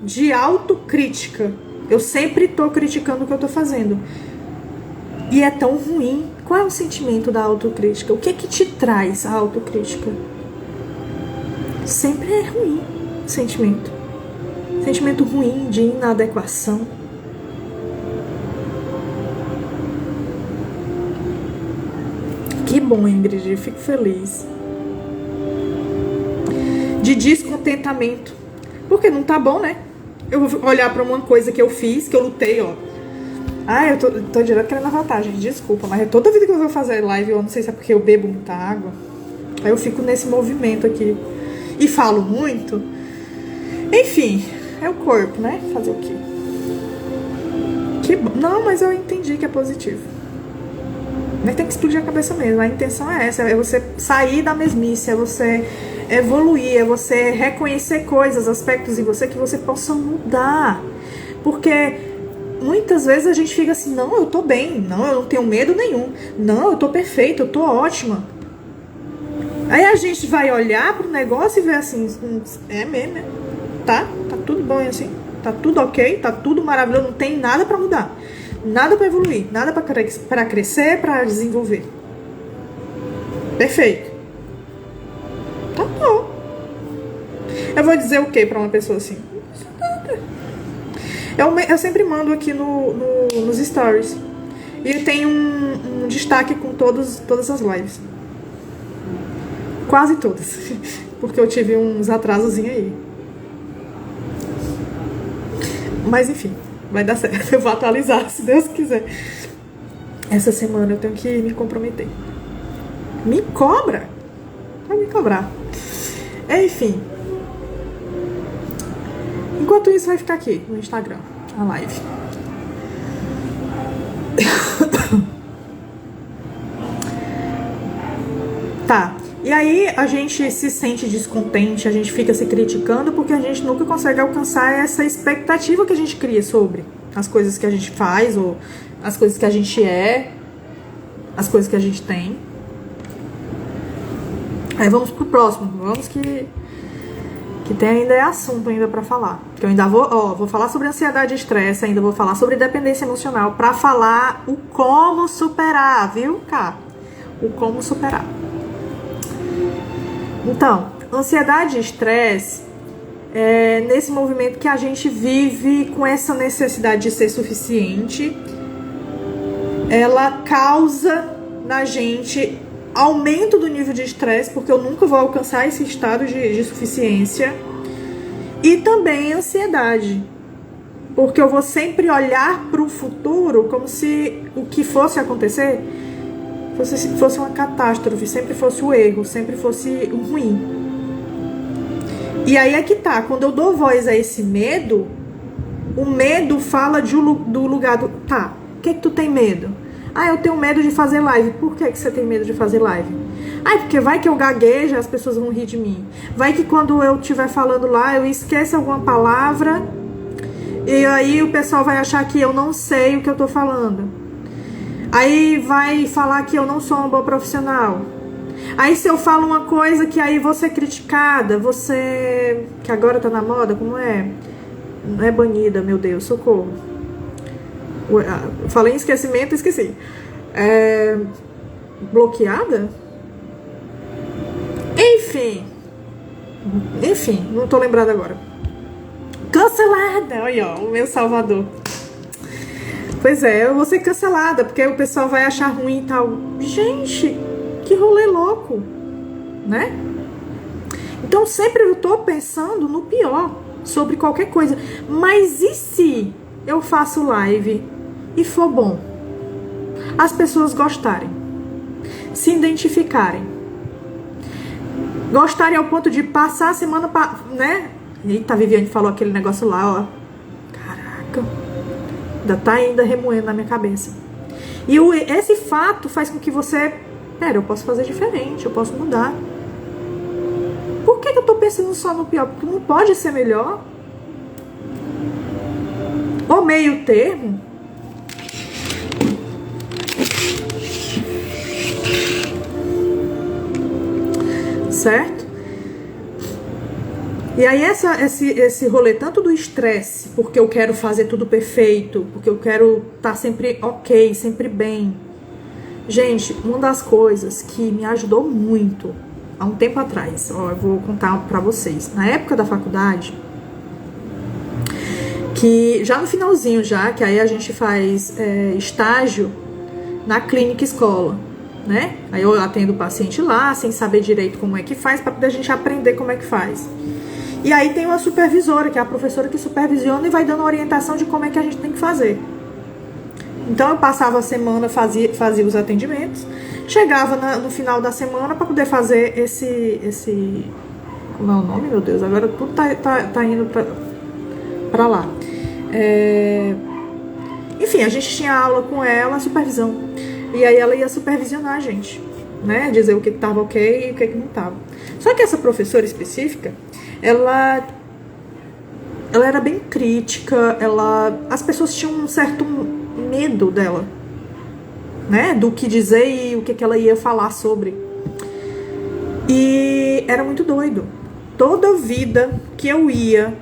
de autocrítica. Eu sempre tô criticando o que eu tô fazendo. E é tão ruim. Qual é o sentimento da autocrítica? O que é que te traz a autocrítica? Sempre é ruim o sentimento. Sentimento ruim de inadequação. Que bom, Ingrid, eu fico feliz. De descontentamento. Porque não tá bom, né? Eu vou olhar pra uma coisa que eu fiz, que eu lutei, ó. Eu tô direto querendo voltar, gente. Desculpa, mas toda vida que eu vou fazer live, eu não sei se é porque eu bebo muita água. Aí eu fico nesse movimento aqui. E falo muito. Enfim, é o corpo, né? Fazer o quê? Que bom. Não, mas eu entendi que é positivo. Mas tem que explodir a cabeça mesmo. A intenção é essa. É você sair da mesmice. É você evoluir. É você reconhecer coisas, aspectos em você que você possa mudar. Porque muitas vezes a gente fica assim, não, eu tô bem, não, eu não tenho medo nenhum, não, eu tô perfeita, eu tô ótima. Aí a gente vai olhar pro negócio e ver assim, é mesmo, né? Tá tudo bom assim, tá tudo ok, tá tudo maravilhoso, não tem nada pra mudar, nada pra evoluir, nada pra crescer, pra desenvolver. Perfeito. Tá bom. Eu vou dizer o que pra uma pessoa assim? Eu sempre mando aqui nos stories. E tem um destaque com todas as lives. Quase todas. Porque eu tive uns atrasozinhos aí. Mas enfim, vai dar certo. Eu vou atualizar, se Deus quiser. Essa semana eu tenho que me comprometer. Me cobra? Vai me cobrar. Enfim. Enquanto isso, vai ficar aqui no Instagram, a live. Tá. E aí a gente se sente descontente, a gente fica se criticando porque a gente nunca consegue alcançar essa expectativa que a gente cria sobre as coisas que a gente faz, ou as coisas que a gente é, as coisas que a gente tem. Aí vamos pro próximo. Vamos que tem ainda assunto ainda pra falar. Que eu ainda vou falar sobre ansiedade e estresse, ainda vou falar sobre dependência emocional, pra falar o como superar, viu, cara? O como superar. Então, ansiedade e estresse é nesse movimento que a gente vive com essa necessidade de ser suficiente. Ela causa na gente aumento do nível de estresse, porque eu nunca vou alcançar esse estado de suficiência. E também ansiedade, porque eu vou sempre olhar para o futuro como se o que fosse acontecer fosse uma catástrofe, sempre fosse o erro, sempre fosse o ruim. E aí é que tá, quando eu dou voz a esse medo, o medo fala do lugar do... Tá, o que tu tem medo? Eu tenho medo de fazer live. Por que você tem medo de fazer live? Porque vai que eu gaguejo, as pessoas vão rir de mim. Vai que quando eu estiver falando lá, eu esqueço alguma palavra e aí o pessoal vai achar que eu não sei o que eu tô falando. Aí vai falar que eu não sou uma boa profissional. Aí se eu falo uma coisa que aí vou ser criticada, você... que agora tá na moda, como é? Não é banida, meu Deus, socorro. Falei em esquecimento, esqueci. Bloqueada? Enfim, não tô lembrada agora. Cancelada! Olha, ó, o meu salvador. Pois é, eu vou ser cancelada, porque o pessoal vai achar ruim e tal. Gente, que rolê louco, né? Então sempre eu tô pensando no pior sobre qualquer coisa. Mas e se eu faço live e for bom? As pessoas gostarem, se identificarem, gostarem ao ponto de passar a semana, né? Eita, a Viviane falou aquele negócio lá, ó. Caraca, ainda tá ainda remoendo na minha cabeça. E esse fato faz com que você, pera, eu posso fazer diferente, eu posso mudar. Por que eu tô pensando só no pior? Porque não pode ser melhor? O meio termo? Certo? E aí esse rolê tanto do estresse, porque eu quero fazer tudo perfeito, porque eu quero estar sempre ok, sempre bem. Gente, uma das coisas que me ajudou muito há um tempo atrás, ó, eu vou contar pra vocês. Na época da faculdade, que já no finalzinho já, que aí a gente faz estágio na clínica escola, né? Aí eu atendo o paciente lá, sem saber direito como é que faz, pra poder a gente aprender como é que faz. E aí tem uma supervisora, que é a professora que supervisiona e vai dando orientação de como é que a gente tem que fazer. Então eu passava a semana, fazia os atendimentos, chegava no final da semana para poder fazer esse... Como é o nome, meu Deus? Agora tudo tá indo pra lá. Enfim, a gente tinha aula com ela, supervisão. E aí ela ia supervisionar a gente, né? Dizer o que tava ok e o que não tava. Só que essa professora específica, ela era bem crítica, as pessoas tinham um certo medo dela, né? Do que dizer e o que ela ia falar sobre. E era muito doido. Toda vida que eu ia,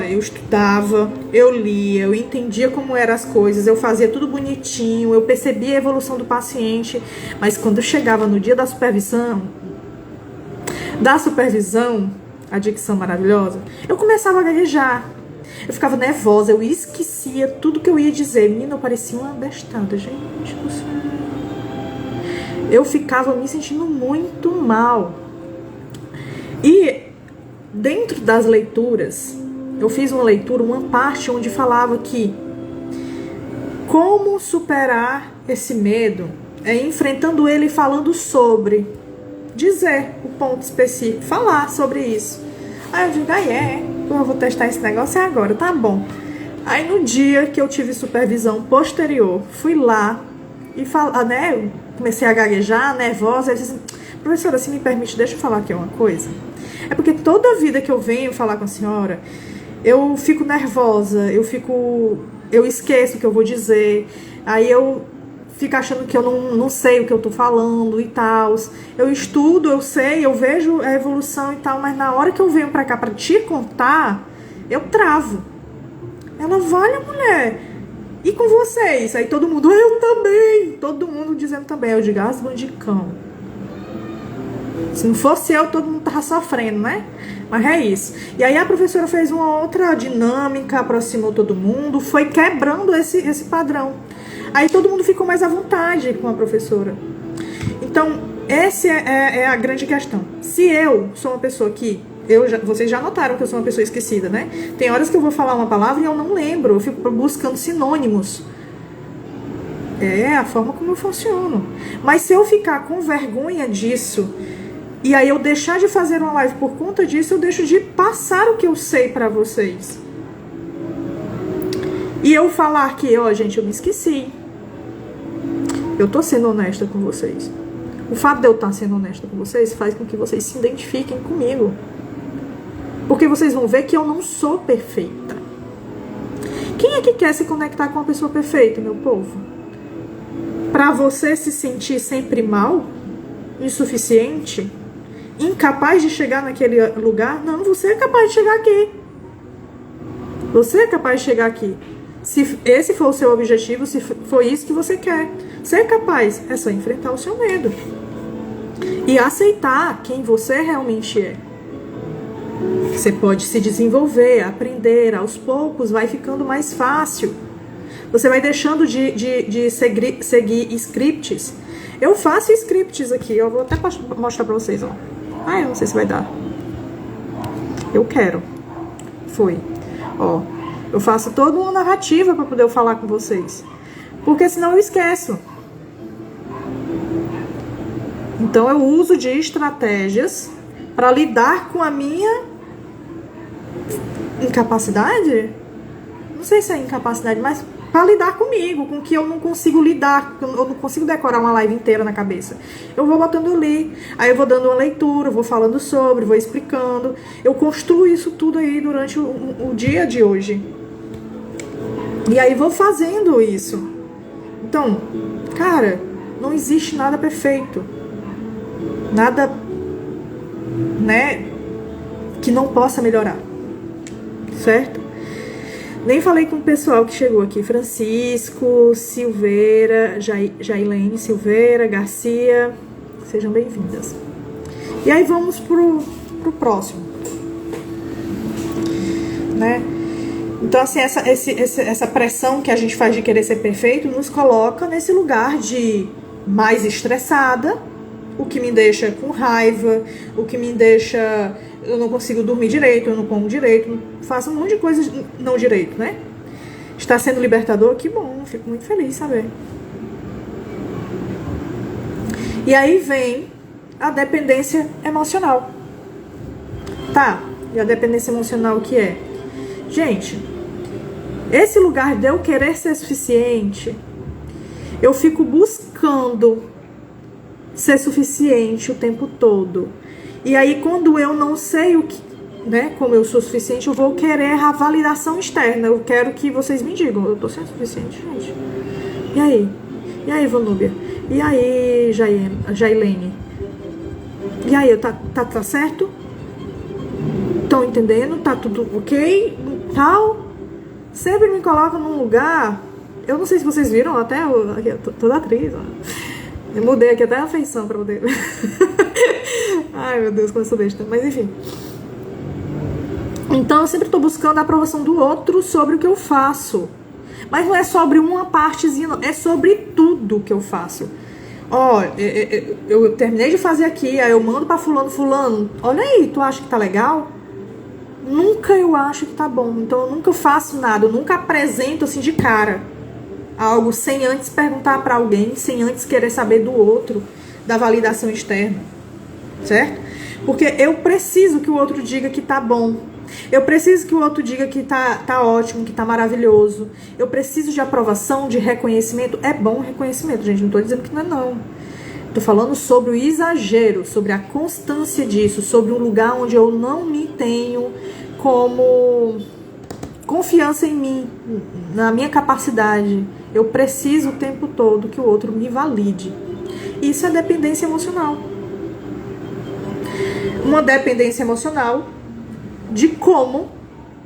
eu estudava, eu lia, eu entendia como eram as coisas, eu fazia tudo bonitinho, eu percebia a evolução do paciente, mas quando chegava no dia da supervisão, a dicção maravilhosa, eu começava a gaguejar, eu ficava nervosa, eu esquecia tudo que eu ia dizer. Menina, eu parecia uma bestada, gente do céu. Eu ficava me sentindo muito mal. E dentro das leituras, eu fiz uma leitura, uma parte onde falava que como superar esse medo é enfrentando ele e falando sobre, dizer o ponto específico, falar sobre isso. Aí eu digo, eu vou testar esse negócio agora, tá bom. Aí no dia que eu tive supervisão posterior, fui lá e né, comecei a gaguejar, nervosa, eu disse assim, professora, se me permite, deixa eu falar aqui uma coisa. É porque toda vida que eu venho falar com a senhora, eu fico nervosa, eu esqueço o que eu vou dizer, aí eu fico achando que eu não sei o que eu tô falando e tal. Eu estudo, eu sei, eu vejo a evolução e tal, mas na hora que eu venho pra cá pra te contar, eu travo. Ela, vale, mulher, e com vocês? Aí todo mundo, eu também, todo mundo dizendo também. Eu digo, as bandicão. Se não fosse eu, todo mundo tava sofrendo, né? Mas é isso. E aí a professora fez uma outra dinâmica, aproximou todo mundo, foi quebrando esse padrão. Aí todo mundo ficou mais à vontade com a professora. Então, essa é a grande questão. Se eu sou uma pessoa que... vocês já notaram que eu sou uma pessoa esquecida, né? Tem horas que eu vou falar uma palavra e eu não lembro. Eu fico buscando sinônimos. É a forma como eu funciono. Mas se eu ficar com vergonha disso... E aí eu deixar de fazer uma live por conta disso, eu deixo de passar o que eu sei pra vocês. E eu falar que, gente, eu me esqueci. Eu tô sendo honesta com vocês. O fato de eu estar sendo honesta com vocês faz com que vocês se identifiquem comigo. Porque vocês vão ver que eu não sou perfeita. Quem é que quer se conectar com uma pessoa perfeita, meu povo? Pra você se sentir sempre mal? Insuficiente? Incapaz de chegar naquele lugar? Não, você é capaz de chegar aqui. Você é capaz de chegar aqui. Se esse for o seu objetivo, se for isso que você quer, você é capaz. É só enfrentar o seu medo. E aceitar quem você realmente é. Você pode se desenvolver, aprender, aos poucos vai ficando mais fácil. Você vai deixando de seguir scripts. Eu faço scripts aqui, eu vou até mostrar pra vocês, ó. Ah, eu não sei se vai dar. Eu quero. Foi. Ó, eu faço toda uma narrativa pra poder falar com vocês. Porque senão eu esqueço. Então eu uso de estratégias para lidar com a minha incapacidade. Não sei se é incapacidade, mas para lidar comigo, com o que eu não consigo lidar, eu não consigo decorar uma live inteira na cabeça. Eu vou botando ali, aí eu vou dando uma leitura, vou falando sobre, vou explicando. Eu construo isso tudo aí durante o dia de hoje. E aí vou fazendo isso. Então, cara, não existe nada perfeito. Nada, né, que não possa melhorar. Certo? Nem falei com o pessoal que chegou aqui. Francisco, Silveira, Jailene Silveira, Garcia. Sejam bem-vindas. E aí vamos pro próximo. Né? Então, assim, essa pressão que a gente faz de querer ser perfeito nos coloca nesse lugar de mais estressada, o que me deixa com raiva, o que me deixa... Eu não consigo dormir direito, eu não como direito, faço um monte de coisas não direito, né? Está sendo libertador? Que bom, fico muito feliz de saber. E aí vem a dependência emocional. Tá, e a dependência emocional o que é? Gente, esse lugar de eu querer ser suficiente, eu fico buscando ser suficiente o tempo todo. E aí, quando eu não sei o que, né, como eu sou suficiente, eu vou querer a validação externa. Eu quero que vocês me digam, eu tô sendo suficiente, gente. E aí? E aí, Vanúbia? E aí, Jailene? E aí, tá certo? Estão entendendo? Tá tudo ok? Tal? Sempre me colocam num lugar... Eu não sei se vocês viram, até eu toda atriz, ó. Eu mudei aqui até a feição pra poder... Ai, meu Deus, como eu sou besta. Mas enfim. Então, eu sempre tô buscando a aprovação do outro sobre o que eu faço. Mas não é sobre uma partezinha, não. É sobre tudo que eu faço. Ó, eu terminei de fazer aqui, aí eu mando pra fulano. Olha aí, tu acha que tá legal? Nunca eu acho que tá bom. Então, eu nunca faço nada. Eu nunca apresento assim de cara algo sem antes perguntar pra alguém, sem antes querer saber do outro, da validação externa. Certo? Porque eu preciso que o outro diga que tá bom. Eu preciso que o outro diga que tá ótimo, que tá maravilhoso. Eu preciso de aprovação, de reconhecimento. É bom reconhecimento, gente. Não tô dizendo que não é, não. Tô falando sobre o exagero, sobre a constância disso, sobre um lugar onde eu não me tenho como confiança em mim, na minha capacidade. Eu preciso o tempo todo que o outro me valide. Isso é dependência emocional. Uma dependência emocional de como,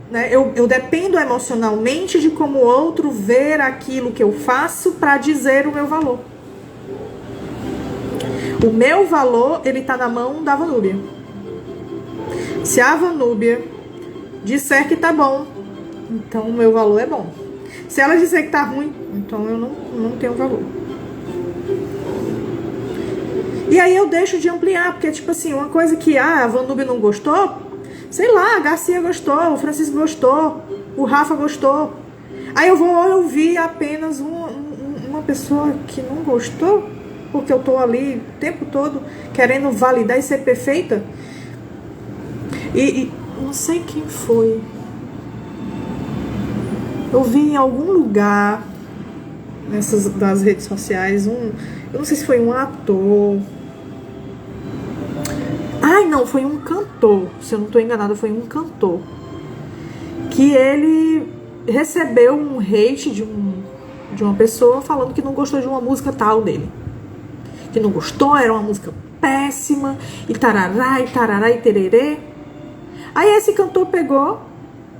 né, eu dependo emocionalmente de como o outro ver aquilo que eu faço para dizer o meu valor. O meu valor, ele tá na mão da Vanúbia. Se a Vanúbia disser que tá bom, então o meu valor é bom. Se ela disser que tá ruim, então eu não tenho valor. E aí eu deixo de ampliar, porque tipo assim, uma coisa que a Vanúbia não gostou, sei lá, a Garcia gostou, o Francisco gostou, o Rafa gostou. Aí eu vou ouvir apenas uma pessoa que não gostou, porque eu tô ali o tempo todo querendo validar e ser perfeita. E não sei quem foi. Eu vi em algum lugar nessas das redes sociais eu não sei se foi um ator. Ai, não, foi um cantor. Se eu não estou enganada, foi um cantor. Que ele recebeu um hate de uma pessoa falando que não gostou de uma música tal dele. Que não gostou, era uma música péssima, e tarará, e tererê. Aí esse cantor pegou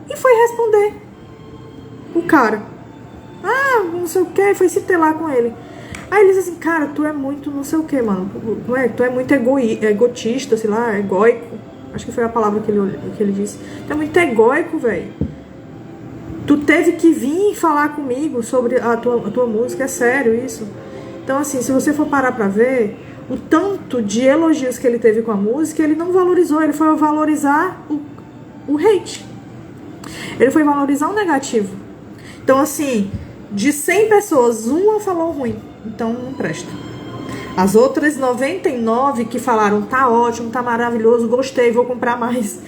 e foi responder. O cara. Ah, não sei o que, foi se telar com ele. Aí ele diz assim, cara, tu é muito não sei o que, mano. Não é? Tu é muito egotista, sei lá, egóico. Acho que foi a palavra que ele disse. Tu é muito egóico, velho. Tu teve que vir falar comigo sobre a tua música, é sério isso. Então, assim, se você for parar pra ver, o tanto de elogios que ele teve com a música, ele não valorizou, ele foi valorizar o hate. Ele foi valorizar o negativo. Então, assim, de 100 pessoas, uma falou ruim. Então, não presta. As outras 99 que falaram, tá ótimo, tá maravilhoso, gostei, vou comprar mais.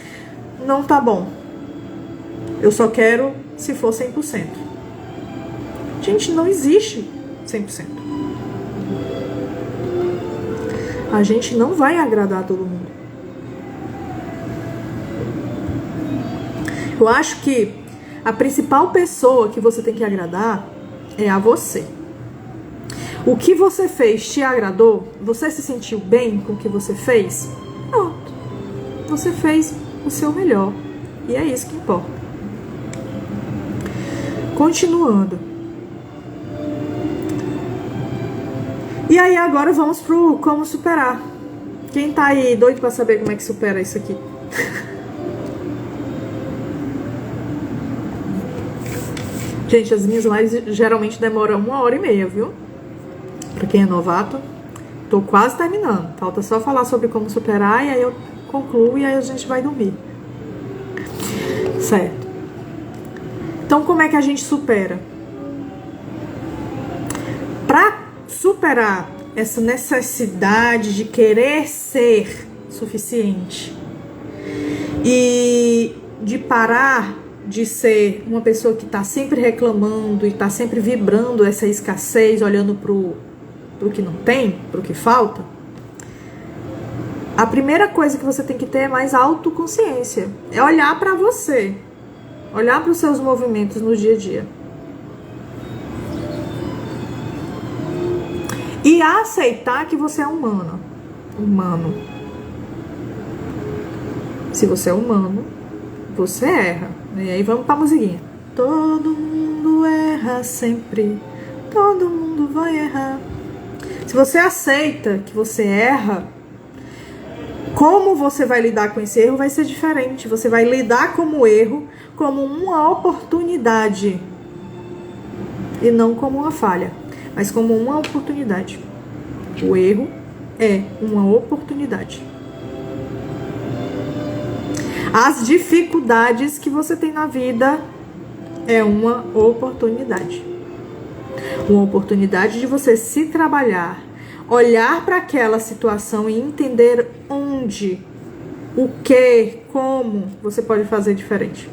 Não tá bom. Eu só quero se for 100%. Gente, não existe 100%. A gente não vai agradar todo mundo. Eu acho que a principal pessoa que você tem que agradar é a você. O que você fez te agradou? Você se sentiu bem com o que você fez? Pronto. Você fez o seu melhor. E é isso que importa. Continuando. E aí agora vamos pro como superar. Quem tá aí doido pra saber como é que supera isso aqui? Gente, as minhas lives geralmente demoram 1h30, viu? Pra quem é novato. Tô quase terminando. Falta só falar sobre como superar e aí eu concluo e aí a gente vai dormir. Certo. Então, como é que a gente supera? Pra superar essa necessidade de querer ser suficiente e de parar de ser uma pessoa que está sempre reclamando e está sempre vibrando essa escassez, olhando pro que não tem, pro que falta, a primeira coisa que você tem que ter é mais autoconsciência. É olhar para você, olhar para os seus movimentos no dia a dia. E aceitar que você é humano. Se você é humano, você erra. E aí vamos pra musiquinha. Todo mundo erra sempre. Todo mundo vai errar. Se você aceita que você erra, como você vai lidar com esse erro vai ser diferente. Você vai lidar com o erro como uma oportunidade. E não como uma falha, mas como uma oportunidade. O erro é uma oportunidade. As dificuldades que você tem na vida é uma oportunidade. Uma oportunidade de você se trabalhar, olhar para aquela situação e entender onde, o que, como você pode fazer diferente.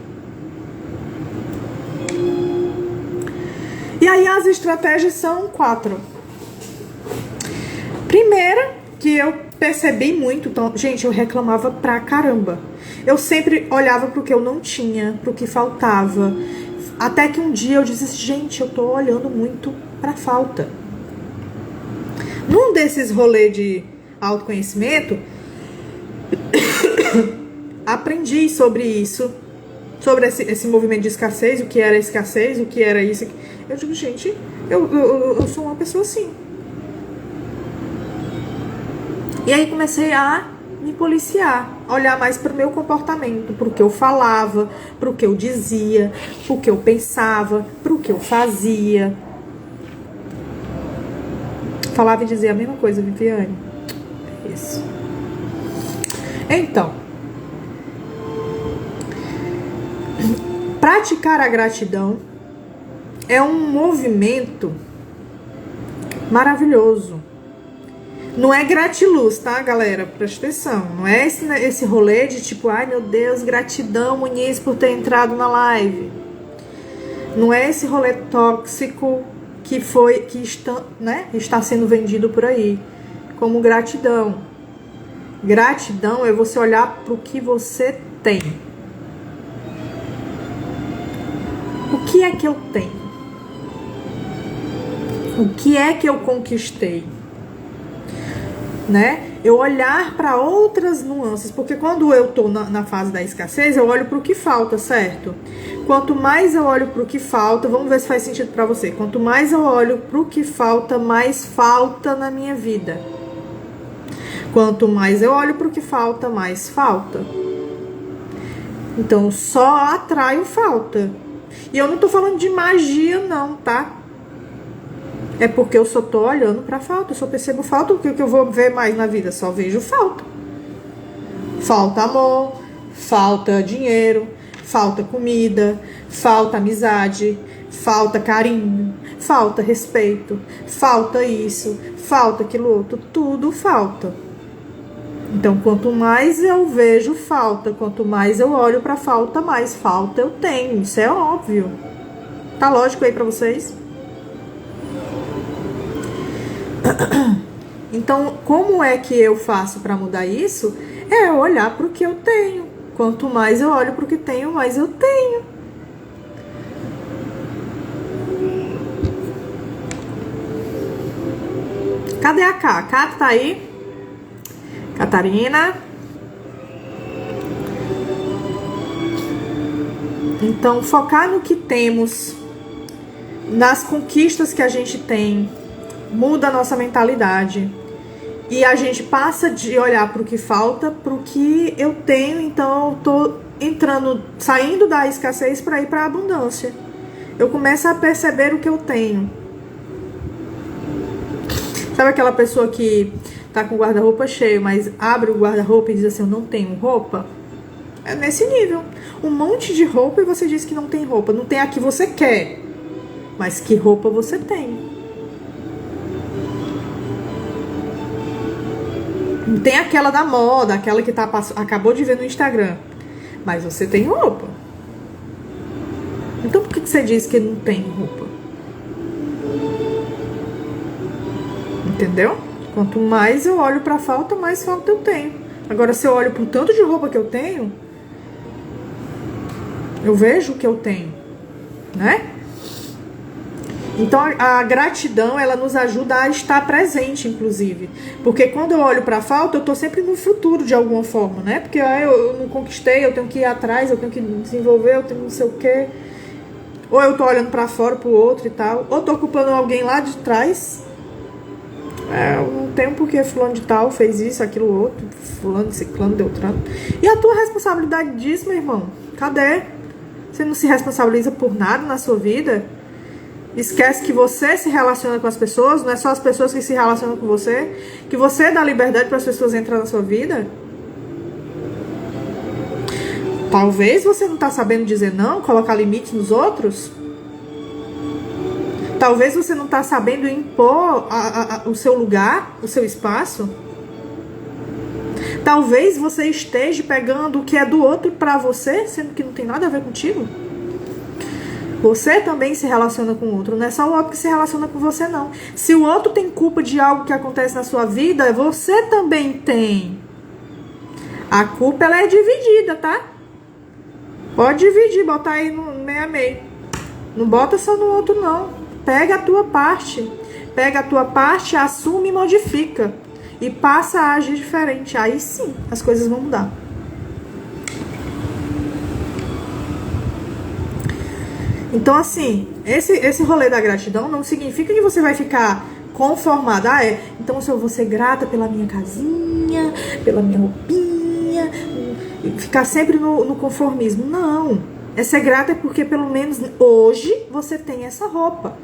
E aí as estratégias são 4. Primeira, que eu percebi muito, então, gente, eu reclamava pra caramba. Eu sempre olhava pro que eu não tinha, pro que faltava. Até que um dia eu disse, gente, eu tô olhando muito pra falta. Num desses rolês de autoconhecimento, aprendi sobre isso, sobre esse movimento de escassez, o que era escassez, o que era isso. Eu digo, gente, eu sou uma pessoa assim. E aí comecei a me policiar, olhar mais para o meu comportamento, para o que eu falava, para o que eu dizia, para o que eu pensava, para o que eu fazia. Falava e dizia a mesma coisa, Viviane. Isso. Então, praticar a gratidão é um movimento maravilhoso. Não é gratiluz, tá, galera? Presta atenção. Não é esse rolê de tipo, ai meu Deus, gratidão, Muniz, por ter entrado na live. Não é esse rolê tóxico que está sendo vendido por aí como gratidão. Gratidão é você olhar para o que você tem. O que é que eu tenho? O que é que eu conquistei? Né? Eu olhar para outras nuances, porque quando eu tô na fase da escassez, eu olho para o que falta, certo? Quanto mais eu olho pro que falta, vamos ver se faz sentido pra você. Quanto mais eu olho pro que falta, mais falta na minha vida. Quanto mais eu olho pro que falta, mais falta. Então, só atraio falta. E eu não tô falando de magia, não, tá? É porque eu só tô olhando pra falta. Eu só percebo falta. O que eu vou ver mais na vida? Só vejo falta. Falta amor, falta dinheiro, falta comida, falta amizade, falta carinho, falta respeito, falta isso, falta aquilo outro. Tudo falta. Então, quanto mais eu vejo falta, quanto mais eu olho pra falta, mais falta eu tenho. Isso é óbvio. Tá lógico aí pra vocês? Então, como é que eu faço pra mudar isso? É olhar pro que eu tenho. Quanto mais eu olho pro que tenho, mais eu tenho. Cadê a Cá? A Cá tá aí? Catarina. Então, focar no que temos, nas conquistas que a gente tem, muda a nossa mentalidade. E a gente passa de olhar para o que falta, para o que eu tenho. Então, eu tô entrando, saindo da escassez para ir para a abundância. Eu começo a perceber o que eu tenho. Sabe aquela pessoa que tá com o guarda-roupa cheio, mas abre o guarda-roupa e diz assim, eu não tenho roupa? É nesse nível. Um monte de roupa e você diz que não tem roupa. Não tem a que você quer, mas que roupa você tem. Não tem aquela da moda, aquela que acabou de ver no Instagram, mas você tem roupa. Então por que você diz que não tem roupa? Entendeu? Quanto mais eu olho pra falta, mais falta eu tenho. Agora, se eu olho pro tanto de roupa que eu tenho, eu vejo o que eu tenho, né? Então, a gratidão, ela nos ajuda a estar presente, inclusive. Porque quando eu olho pra falta, eu tô sempre no futuro, de alguma forma, né? Porque eu não conquistei, eu tenho que ir atrás, eu tenho que desenvolver, eu tenho não sei o quê. Ou eu tô olhando pra fora, pro outro e tal. Ou tô ocupando alguém lá de trás. Eu não tenho porque fulano de tal fez isso, aquilo outro, fulano, ciclano, deutrano. E a tua responsabilidade disso, meu irmão? Cadê? Você não se responsabiliza por nada na sua vida? Esquece que você se relaciona com as pessoas, não é só as pessoas que se relacionam com você, que você dá liberdade para as pessoas entrarem na sua vida? Talvez você não tá sabendo dizer não, colocar limites nos outros. Talvez você não tá sabendo impor o seu lugar, o seu espaço. Talvez você esteja pegando o que é do outro pra você, sendo que não tem nada a ver contigo. Você também se relaciona com o outro, não é só o outro que se relaciona com você, não. Se o outro tem culpa de algo que acontece na sua vida, você também tem. A culpa, ela é dividida, tá? Pode dividir, botar aí no meio a meio. Não bota só no outro, não. Pega a tua parte. Pega a tua parte, assume e modifica. E passa a agir diferente. Aí sim, as coisas vão mudar. Então, assim, esse rolê da gratidão não significa que você vai ficar conformada. Então se eu vou ser grata pela minha casinha, pela minha roupinha, e ficar sempre no conformismo. Não. Ser grata é porque pelo menos hoje você tem essa roupa.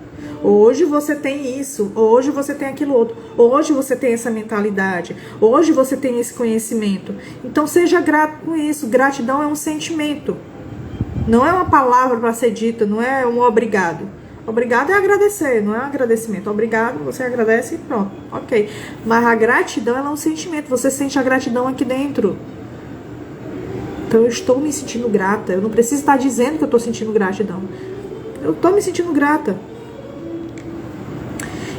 Hoje você tem isso. Hoje você tem aquilo outro. Hoje você tem essa mentalidade. Hoje você tem esse conhecimento. Então seja grato com isso. Gratidão é um sentimento. Não é uma palavra para ser dita, não é um obrigado. Obrigado é agradecer, não é um agradecimento. Obrigado, você agradece e pronto, ok. Mas a gratidão, ela é um sentimento, você sente a gratidão aqui dentro. Então eu estou me sentindo grata, eu não preciso estar dizendo que eu estou sentindo gratidão. Eu estou me sentindo grata.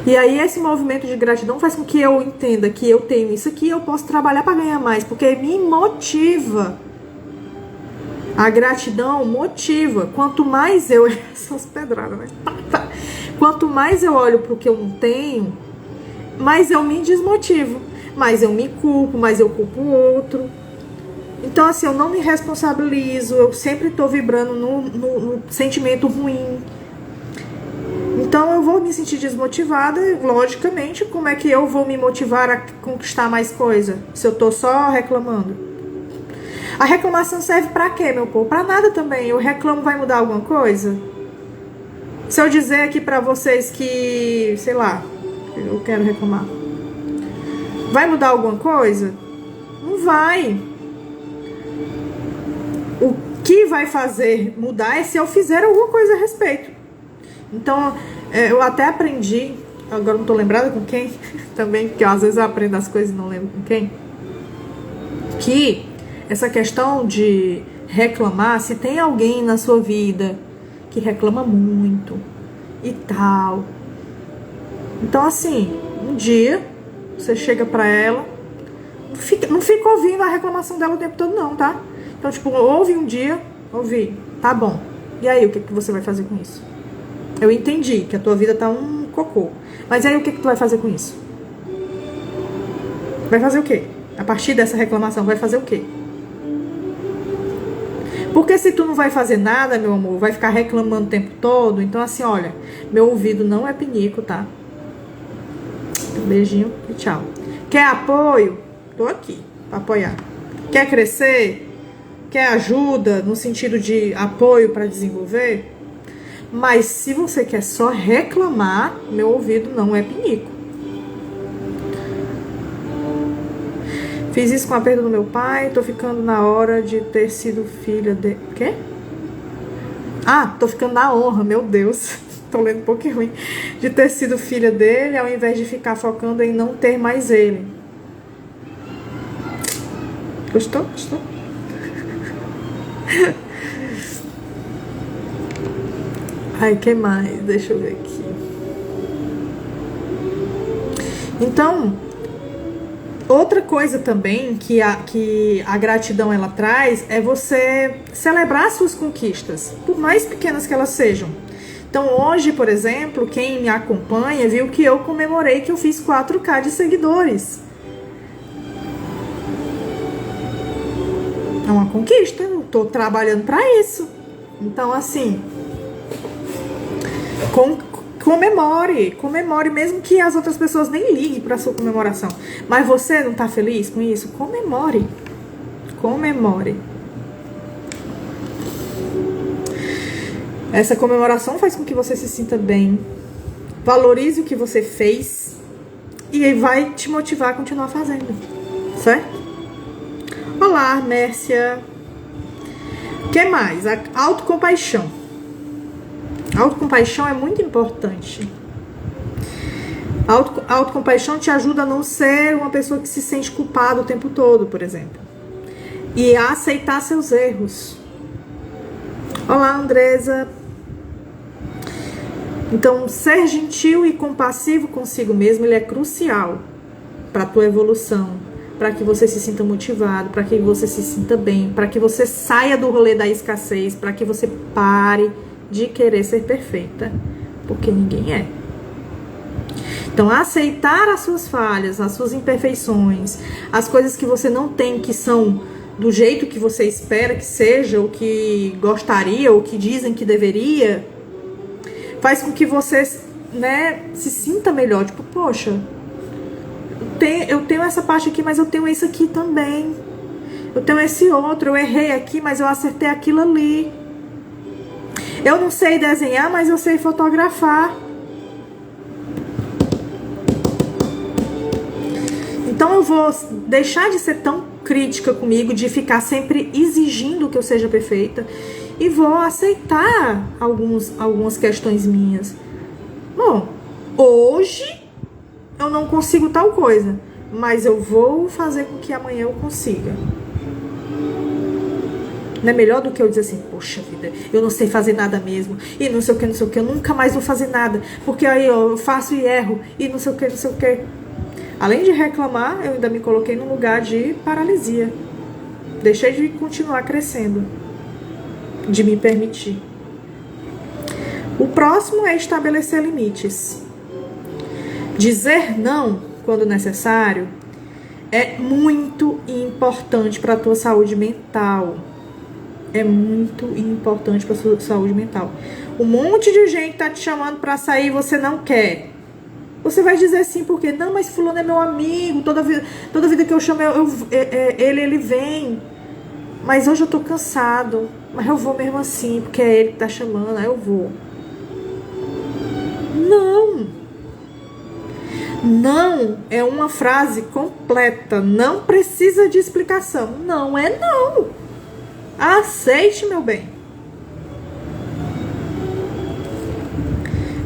E aí esse movimento de gratidão faz com que eu entenda que eu tenho isso aqui, eu posso trabalhar para ganhar mais, porque me motiva. A gratidão motiva. Quanto mais eu... Essas pedradas, né? Quanto mais eu olho pro que eu não tenho, mais eu me desmotivo. Mais eu me culpo, mais eu culpo o outro. Então, assim, eu não me responsabilizo, eu sempre tô vibrando no sentimento ruim. Então, eu vou me sentir desmotivada, e, logicamente, como é que eu vou me motivar a conquistar mais coisa, se eu tô só reclamando? A reclamação serve pra quê, meu povo? Pra nada também. Eu reclamo, vai mudar alguma coisa? Se eu dizer aqui pra vocês que, sei lá, eu quero reclamar, vai mudar alguma coisa? Não vai. O que vai fazer mudar é se eu fizer alguma coisa a respeito. Então, eu até aprendi, agora não tô lembrada com quem, também, porque às vezes eu aprendo as coisas e não lembro com quem, que essa questão de reclamar, se tem alguém na sua vida que reclama muito e tal, então assim, um dia você chega pra ela, não fica ouvindo a reclamação dela o tempo todo não, tá? Então tipo, ouve um dia, ouvi, tá bom, e aí o que você vai fazer com isso? Eu entendi que a tua vida tá um cocô, mas aí o que tu vai fazer com isso? Vai fazer o quê? A partir dessa reclamação, vai fazer o quê? Porque se tu não vai fazer nada, meu amor, vai ficar reclamando o tempo todo. Então assim, olha, meu ouvido não é pinico, tá? Um beijinho e tchau. Quer apoio? Tô aqui pra apoiar. Quer crescer? Quer ajuda no sentido de apoio para desenvolver? Mas se você quer só reclamar, meu ouvido não é pinico. Fiz isso com a perda do meu pai, tô ficando na hora de ter sido filha de... Quê? Ah, tô ficando na honra, meu Deus. Tô lendo um pouquinho ruim. De ter sido filha dele, ao invés de ficar focando em não ter mais ele. Gostou? Gostou? Ai, que mais? Deixa eu ver aqui. Então, outra coisa também que a gratidão ela traz é você celebrar suas conquistas, por mais pequenas que elas sejam. Então, hoje, por exemplo, quem me acompanha viu que eu comemorei que eu fiz 4K de seguidores. É uma conquista, eu tô trabalhando para isso. Então, assim, comemore, mesmo que as outras pessoas nem liguem para sua comemoração. Mas você não tá feliz com isso? Comemore. Essa comemoração faz com que você se sinta bem, valorize o que você fez e vai te motivar a continuar fazendo, certo? Olá, Mércia. O que mais? A autocompaixão. A autocompaixão é muito importante. A autocompaixão te ajuda a não ser uma pessoa que se sente culpada o tempo todo, por exemplo. E a aceitar seus erros. Olá, Andresa. Então, ser gentil e compassivo consigo mesmo, ele é crucial para a tua evolução, para que você se sinta motivado, para que você se sinta bem, para que você saia do rolê da escassez, para que você pare de querer ser perfeita, porque ninguém é. Então, aceitar as suas falhas, as suas imperfeições, as coisas que você não tem, que são do jeito que você espera que seja, ou que gostaria, ou que dizem que deveria, faz com que você, né, se sinta melhor. Tipo, poxa, eu tenho essa parte aqui, mas eu tenho isso aqui também. Eu tenho esse outro, eu errei aqui, mas eu acertei aquilo ali. Eu não sei desenhar, mas eu sei fotografar. Então eu vou deixar de ser tão crítica comigo, de ficar sempre exigindo que eu seja perfeita, e vou aceitar algumas questões minhas. Bom, hoje eu não consigo tal coisa, mas eu vou fazer com que amanhã eu consiga. Não é melhor do que eu dizer assim, poxa vida, eu não sei fazer nada mesmo, e não sei o que, eu nunca mais vou fazer nada, porque aí eu faço e erro, e não sei o que. Além de reclamar, eu ainda me coloquei num lugar de paralisia. Deixei de continuar crescendo, de me permitir. O próximo é estabelecer limites. Dizer não quando necessário é muito importante para a tua saúde mental. É muito importante para a sua saúde mental. Um monte de gente tá te chamando para sair e você não quer. Você vai dizer sim, porque não, mas fulano é meu amigo, toda vida que eu chamo ele vem. Mas hoje eu tô cansado, mas eu vou mesmo assim, porque é ele que tá chamando, aí eu vou. Não. Não é uma frase completa, não precisa de explicação. Não é não. Aceite, meu bem.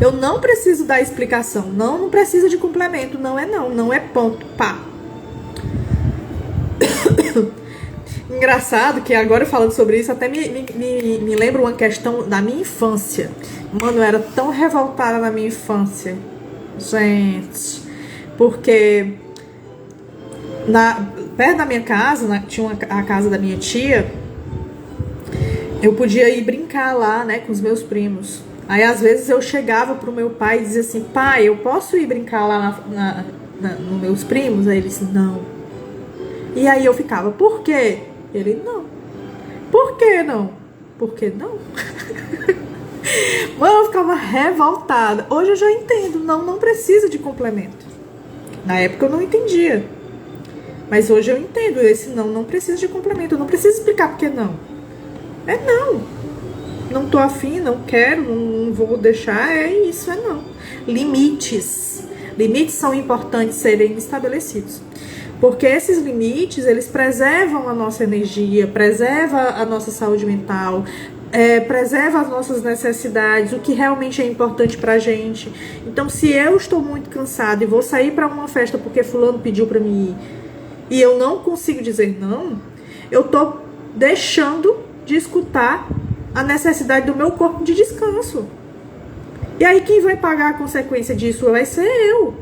Eu não preciso dar explicação. Não precisa de complemento. Não é não. Não é ponto. Pá. Engraçado que agora falando sobre isso, até me lembra uma questão da minha infância. Mano, eu era tão revoltada na minha infância. Gente. Porque perto da minha casa, tinha a casa da minha tia. Eu podia ir brincar lá, né, com os meus primos. Aí, às vezes, eu chegava pro meu pai e dizia assim, pai, eu posso ir brincar lá nos meus primos? Aí ele disse, não. E aí eu ficava, por quê? Ele, não. Por que não? Por que não? Mano, eu ficava revoltada. Hoje eu já entendo, não precisa de complemento. Na época eu não entendia. Mas hoje eu entendo, esse não precisa de complemento. Eu não preciso explicar por que não. É não. Não tô afim, não quero, não vou deixar, é isso, é não. Limites. Limites são importantes serem estabelecidos. Porque esses limites, eles preservam a nossa energia, preservam a nossa saúde mental, preserva as nossas necessidades, o que realmente é importante pra gente. Então, se eu estou muito cansada e vou sair pra uma festa porque fulano pediu pra mim ir, e eu não consigo dizer não, eu tô deixando de escutar a necessidade do meu corpo de descanso. E aí quem vai pagar a consequência disso vai ser eu.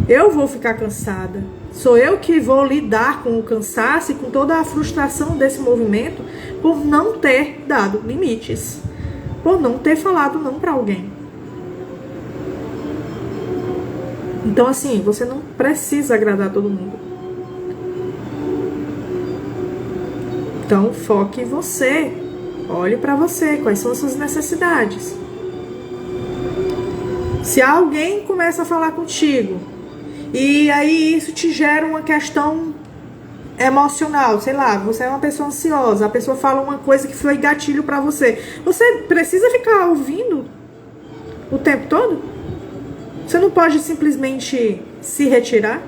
Eu vou ficar cansada. Sou eu que vou lidar com o cansaço e com toda a frustração desse movimento por não ter dado limites, por não ter falado não para alguém. Então, assim, você não precisa agradar todo mundo. Então, foque em você. Olhe para você, quais são as suas necessidades. Se alguém começa a falar contigo e aí isso te gera uma questão emocional, sei lá, você é uma pessoa ansiosa, a pessoa fala uma coisa que foi gatilho para você. Você precisa ficar ouvindo o tempo todo? Você não pode simplesmente se retirar?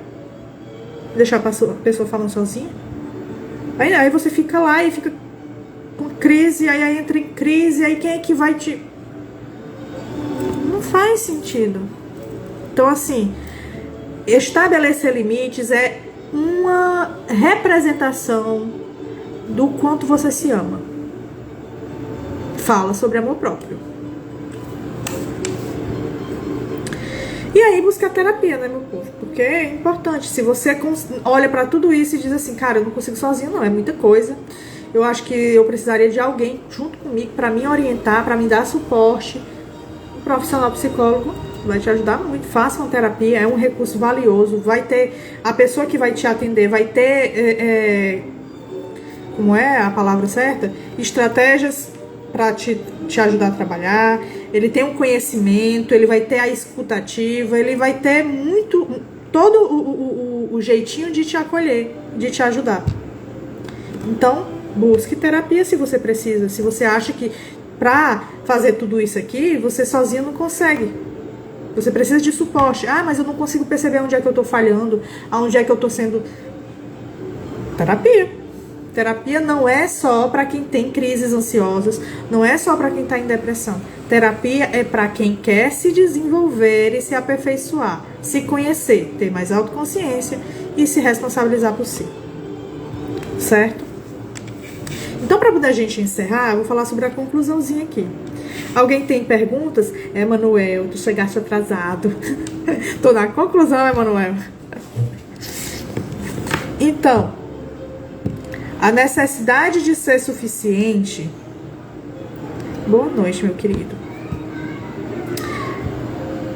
Deixar a pessoa falando sozinha? Aí você fica lá e fica com crise, aí entra em crise, aí quem é que vai te... Não faz sentido. Então, assim, estabelecer limites é uma representação do quanto você se ama. Fala sobre amor próprio. E aí buscar terapia, né, meu povo? Porque é importante. Se você olha pra tudo isso e diz assim, cara, eu não consigo sozinho, não, é muita coisa. Eu acho que eu precisaria de alguém junto comigo pra me orientar, pra me dar suporte. Um profissional psicólogo vai te ajudar muito. Faça uma terapia, é um recurso valioso. Vai ter a pessoa que vai te atender, vai ter, como é a palavra certa? Estratégias para te ajudar a trabalhar. Ele tem um conhecimento, ele vai ter a escutativa, ele vai ter todo o jeitinho de te acolher, de te ajudar. Então, busque terapia se você precisa. Se você acha que pra fazer tudo isso aqui, você sozinho não consegue. Você precisa de suporte. Ah, mas eu não consigo perceber onde é que eu tô falhando, aonde é que eu tô sendo... Terapia. Terapia não é só para quem tem crises ansiosas, não é só para quem tá em depressão. Terapia é para quem quer se desenvolver e se aperfeiçoar, se conhecer, ter mais autoconsciência e se responsabilizar por si. Certo? Então, para poder a gente encerrar, eu vou falar sobre a conclusãozinha aqui. Alguém tem perguntas? Emanuel, tu chegaste atrasado. Tô na conclusão, Emanuel. Então, a necessidade de ser suficiente... Boa noite, meu querido.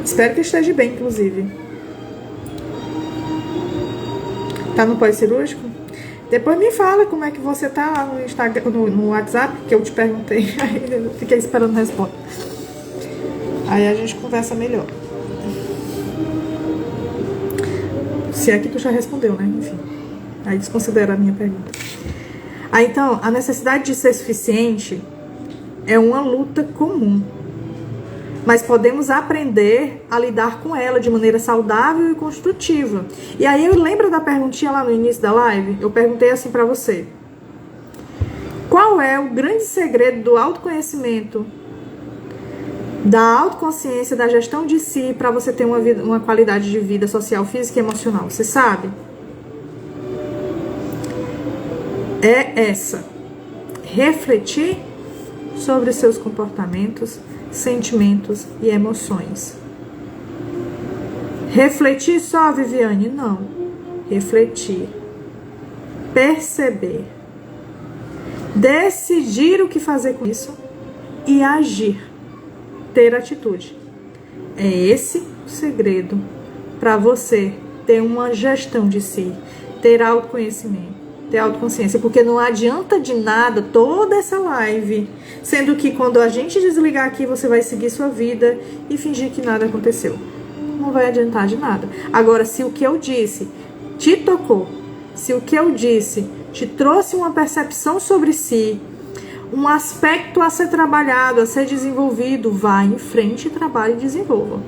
Espero que esteja bem, inclusive. Tá no pós-cirúrgico? Depois me fala como é que você tá lá no Instagram, no WhatsApp, que eu te perguntei. Aí eu fiquei esperando a resposta. Aí a gente conversa melhor. Se é que tu já respondeu, né? Enfim. Aí desconsidera a minha pergunta. Aí então, a necessidade de ser suficiente é uma luta comum. Mas podemos aprender a lidar com ela de maneira saudável e construtiva. E aí eu lembro da perguntinha lá no início da live? Eu perguntei assim pra você. Qual é o grande segredo do autoconhecimento, da autoconsciência, da gestão de si para você ter uma qualidade de vida social, física e emocional? Você sabe? É essa. Refletir sobre seus comportamentos, sentimentos e emoções. Refletir só, Viviane? Não. Refletir. Perceber. Decidir o que fazer com isso e agir. Ter atitude. É esse o segredo para você ter uma gestão de si, ter autoconhecimento, ter autoconsciência, porque não adianta de nada toda essa live, sendo que quando a gente desligar aqui, você vai seguir sua vida e fingir que nada aconteceu. Não vai adiantar de nada. Agora, se o que eu disse te tocou, se o que eu disse te trouxe uma percepção sobre si, um aspecto a ser trabalhado, a ser desenvolvido, vá em frente, trabalhe e desenvolva.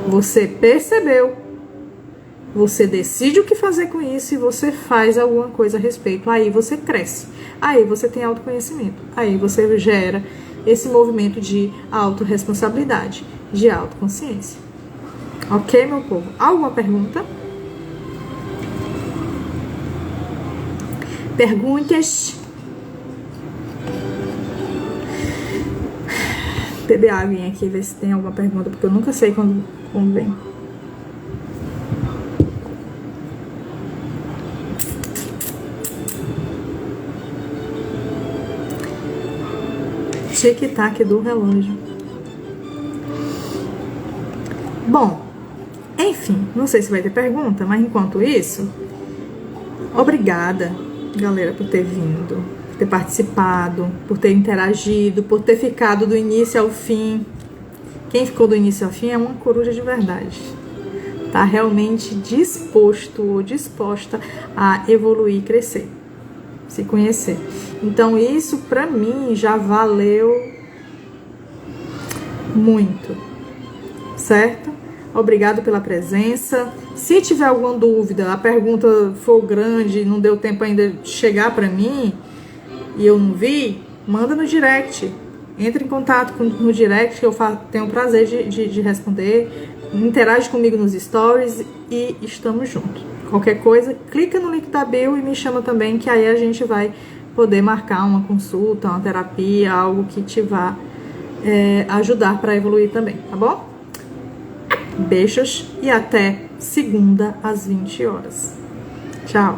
Você percebeu, você decide o que fazer com isso e você faz alguma coisa a respeito. Aí você cresce, aí você tem autoconhecimento, aí você gera esse movimento de autorresponsabilidade, de autoconsciência. Ok, meu povo? Alguma pergunta? Perguntas? Beber água aqui, ver se tem alguma pergunta, porque eu nunca sei quando vem. Tic-tac do relógio. Bom, enfim, não sei se vai ter pergunta, mas enquanto isso, obrigada, galera, por ter vindo, por ter participado, por ter interagido, por ter ficado do início ao fim. Quem ficou do início ao fim é uma coruja de verdade. Tá realmente disposto ou disposta a evoluir e crescer, se conhecer. Então isso pra mim já valeu muito, certo? Obrigado pela presença. Se tiver alguma dúvida, a pergunta for grande, não deu tempo ainda de chegar pra mim e eu não vi, manda no direct. Entre em contato no direct que eu tenho o prazer de responder. Interage comigo nos stories e estamos juntos. Qualquer coisa, clica no link da bio e me chama também, que aí a gente vai poder marcar uma consulta, uma terapia, algo que te vá ajudar para evoluir também, tá bom? Beijos e até segunda às 20 horas. Tchau!